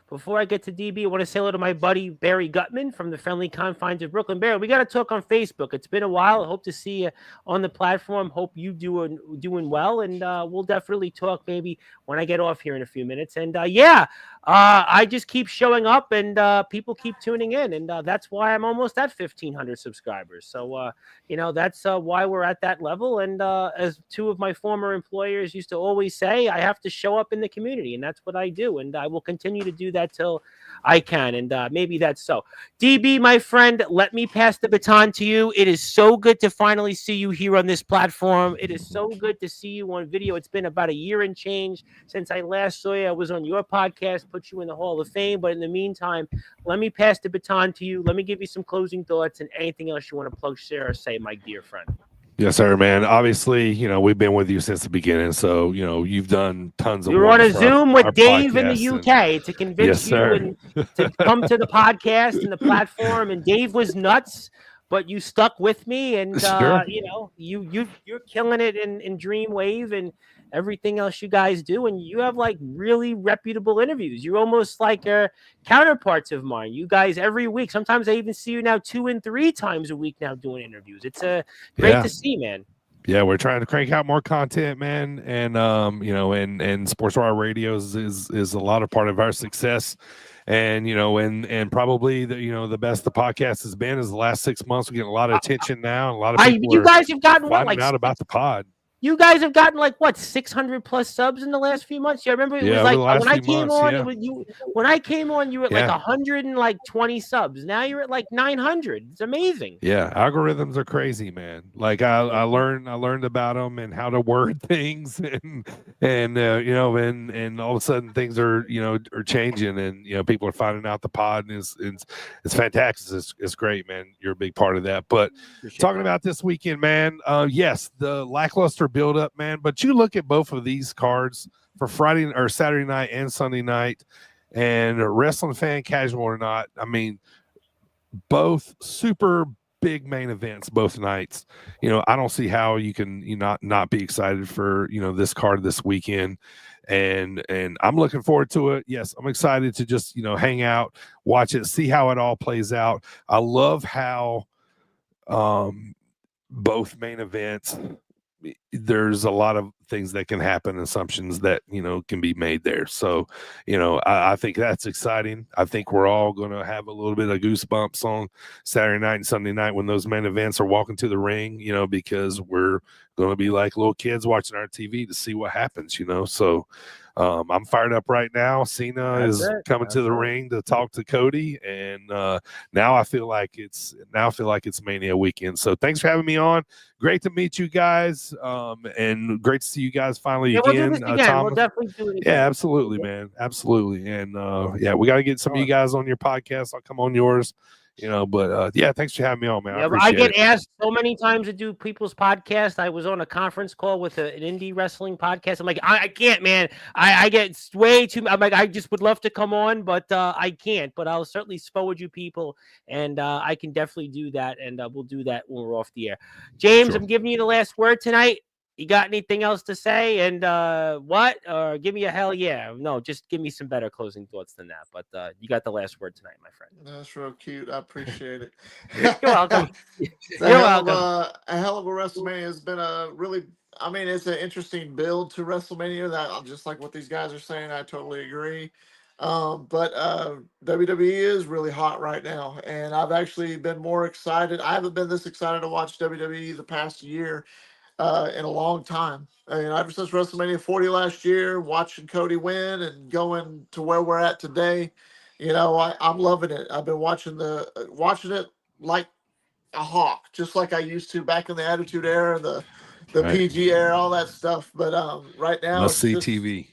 before I get to DB, I want to say hello to my buddy Barry Gutman from the friendly confines of Brooklyn. Barry, we got to talk on Facebook. It's been a while. I hope to see you on the platform. Hope you doing well. And we'll definitely talk maybe when I get off here in a few minutes. And I just keep showing up and people keep tuning in. And that's why I'm almost at 1,500 subscribers. So, that's why we're at that level. And as two of my former employers used to always say, I have to show up in the community. And that's what I do. And I will continue to do that till I can. And maybe that's so. DB, my friend, let me pass the baton to you. It is so good to finally see you here on this platform. It is so good to see you on video. It's been about a year and change since I last saw you. I was on your podcast, put you in the Hall of Fame. But in the meantime, let me pass the baton to you. Let me give you some closing thoughts and anything else you want to plug, share, or say, my dear friend. Yes, sir, man. Obviously, we've been with you since the beginning. So, you've done tons of work. You were on a Zoom with Dave in the UK to convince you and to come to the podcast and the platform. And Dave was nuts, but you stuck with me. And, you're killing it in Dreamwave and everything else you guys do. And you have like really reputable interviews. You're almost like counterparts of mine. You guys every week. Sometimes I even see you now 2 and 3 times a week now doing interviews. It's great to see, man. Yeah, we're trying to crank out more content, man. And and Sportswire Radio is a lot of part of our success. And and probably the best the podcast has been is the last 6 months. We're getting a lot of attention now. And a lot of people you guys have gotten finding out about the pod. You guys have gotten 600 plus subs in the last few months. You remember it was like when I came on, it was you. When I came on, you were at 120 subs. Now you're at 900. It's amazing. Yeah, algorithms are crazy, man. Like I learned about them and how to word things, and all of a sudden things are changing, and people are finding out the pod, and it's fantastic. It's great, man. You're a big part of that. But talking about this weekend, man. Yes, the lackluster build up, man, but you look at both of these cards for Friday or Saturday night and Sunday night, and wrestling fan, casual or not, I mean, both super big main events both nights. I don't see how you can not be excited for this card this weekend, and I'm looking forward to it. Yes, I'm excited to just hang out, watch it, see how it all plays out. I love how both main events, there's a lot of things that can happen, assumptions that, can be made there. So, I think that's exciting. I think we're all going to have a little bit of goosebumps on Saturday night and Sunday night when those main events are walking to the ring, because we're going to be like little kids watching our TV to see what happens, So I'm fired up right now. Cena is coming to the ring to talk to Cody, and now I feel like it's Mania weekend. So thanks for having me on. Great to meet you guys, and great to see you guys finally We'll again. do this again. We'll definitely do it again. Yeah, absolutely, man, absolutely. And we got to get some of you guys on your podcast. I'll come on yours. But thanks for having me on, man. I get asked so many times to do people's podcasts. I was on a conference call with an indie wrestling podcast. I'm like, I can't, man. I get way too. I'm like, I just would love to come on, but I can't. But I'll certainly forward you people, and I can definitely do that. And we'll do that when we're off the air. James, I'm giving you the last word tonight. You got anything else to say? And what? Or give me a hell yeah. No, just give me some better closing thoughts than that. But you got the last word tonight, my friend. That's real cute. I appreciate it. You're welcome. You're welcome. A hell of a WrestleMania has been it's an interesting build to WrestleMania. That just like what these guys are saying, I totally agree. But WWE is really hot right now, and I've actually been more excited. I haven't been this excited to watch WWE the past year. In a long time. Ever since WrestleMania 40 last year, watching Cody win and going to where we're at today, I'm loving it. I've been watching it like a hawk, just like I used to back in the Attitude Era, the PG era, all that stuff. But right now, must see TV.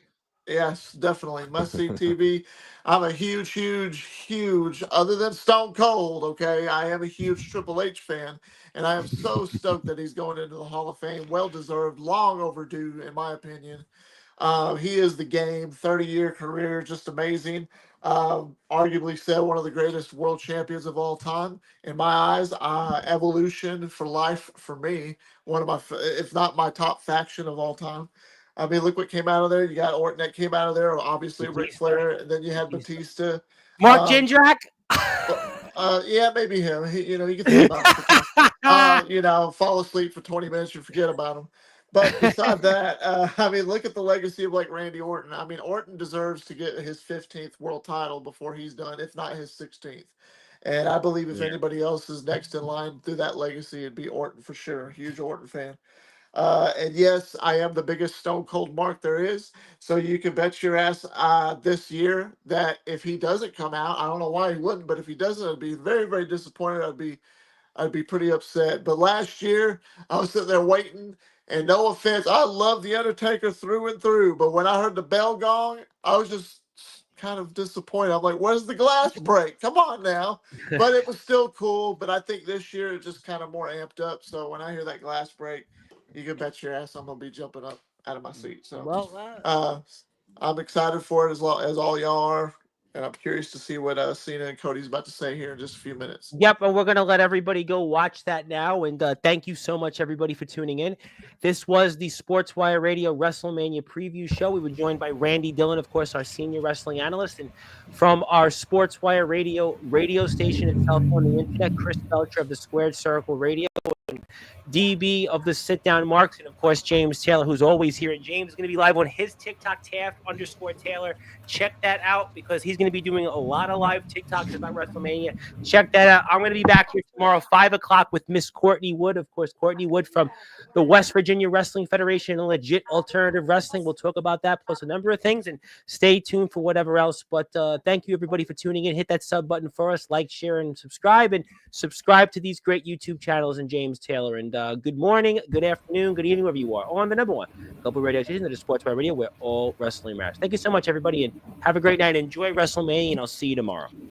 Yes, definitely must see TV. I'm a huge, other than Stone Cold, okay, I am a huge Triple H fan, and I am so stoked that he's going into the Hall of Fame. Well deserved, long overdue, in my opinion. He is the game, 30-year career, just amazing. Arguably said one of the greatest world champions of all time. In my eyes, Evolution for life for me, one of my, if not my top faction of all time. I mean, look what came out of there. You got Orton that came out of there, obviously Ric Flair, and then you had Batista. Mark Jindrak? Yeah, maybe him. You can think about it. Fall asleep for 20 minutes, you forget about him. But beside that, look at the legacy of like Randy Orton. I mean, Orton deserves to get his 15th world title before he's done, if not his 16th. And I believe if anybody else is next in line through that legacy, it'd be Orton for sure. Huge Orton fan. And yes, I am the biggest Stone Cold Mark there is. So you can bet your ass this year that if he doesn't come out, I don't know why he wouldn't, but if he doesn't, I'd be very, very disappointed. I'd be pretty upset. But last year, I was sitting there waiting, and no offense, I love The Undertaker through and through. But when I heard the bell gong, I was just kind of disappointed. I'm like, where's the glass break? Come on now. But it was still cool. But I think this year it just kind of more amped up. So when I hear that glass break, you can bet your ass I'm gonna be jumping up out of my seat. So, I'm excited for it as all y'all are, and I'm curious to see what Cena and Cody's about to say here in just a few minutes. Yep, and we're gonna let everybody go watch that now. And thank you so much, everybody, for tuning in. This was the Sportswire Radio WrestleMania preview show. We were joined by Randy Dillon, of course, our senior wrestling analyst, and from our Sportswire radio station itself on the internet, Chris Belcher of the Squared Circle Radio. DB of the Sit Down Marks, and of course James Taylor, who's always here. And James is going to be live on his TikTok, Taft_Taylor. Check that out because he's going to be doing a lot of live TikToks about WrestleMania. Check that out. I'm going to be back here tomorrow, 5 o'clock, with Miss Courtney Wood. Of course, Courtney Wood from the West Virginia Wrestling Federation and Legit Alternative Wrestling. We'll talk about that plus a number of things, and stay tuned for whatever else. But thank you, everybody, for tuning in. Hit that sub button for us, like, share, and subscribe to these great YouTube channels and James Taylor. And good morning, good afternoon, good evening, wherever you are, on the number one global radio station, that is Sportswire Radio, where all wrestling matters. Thank you so much, everybody, and have a great night. Enjoy WrestleMania, and I'll see you tomorrow.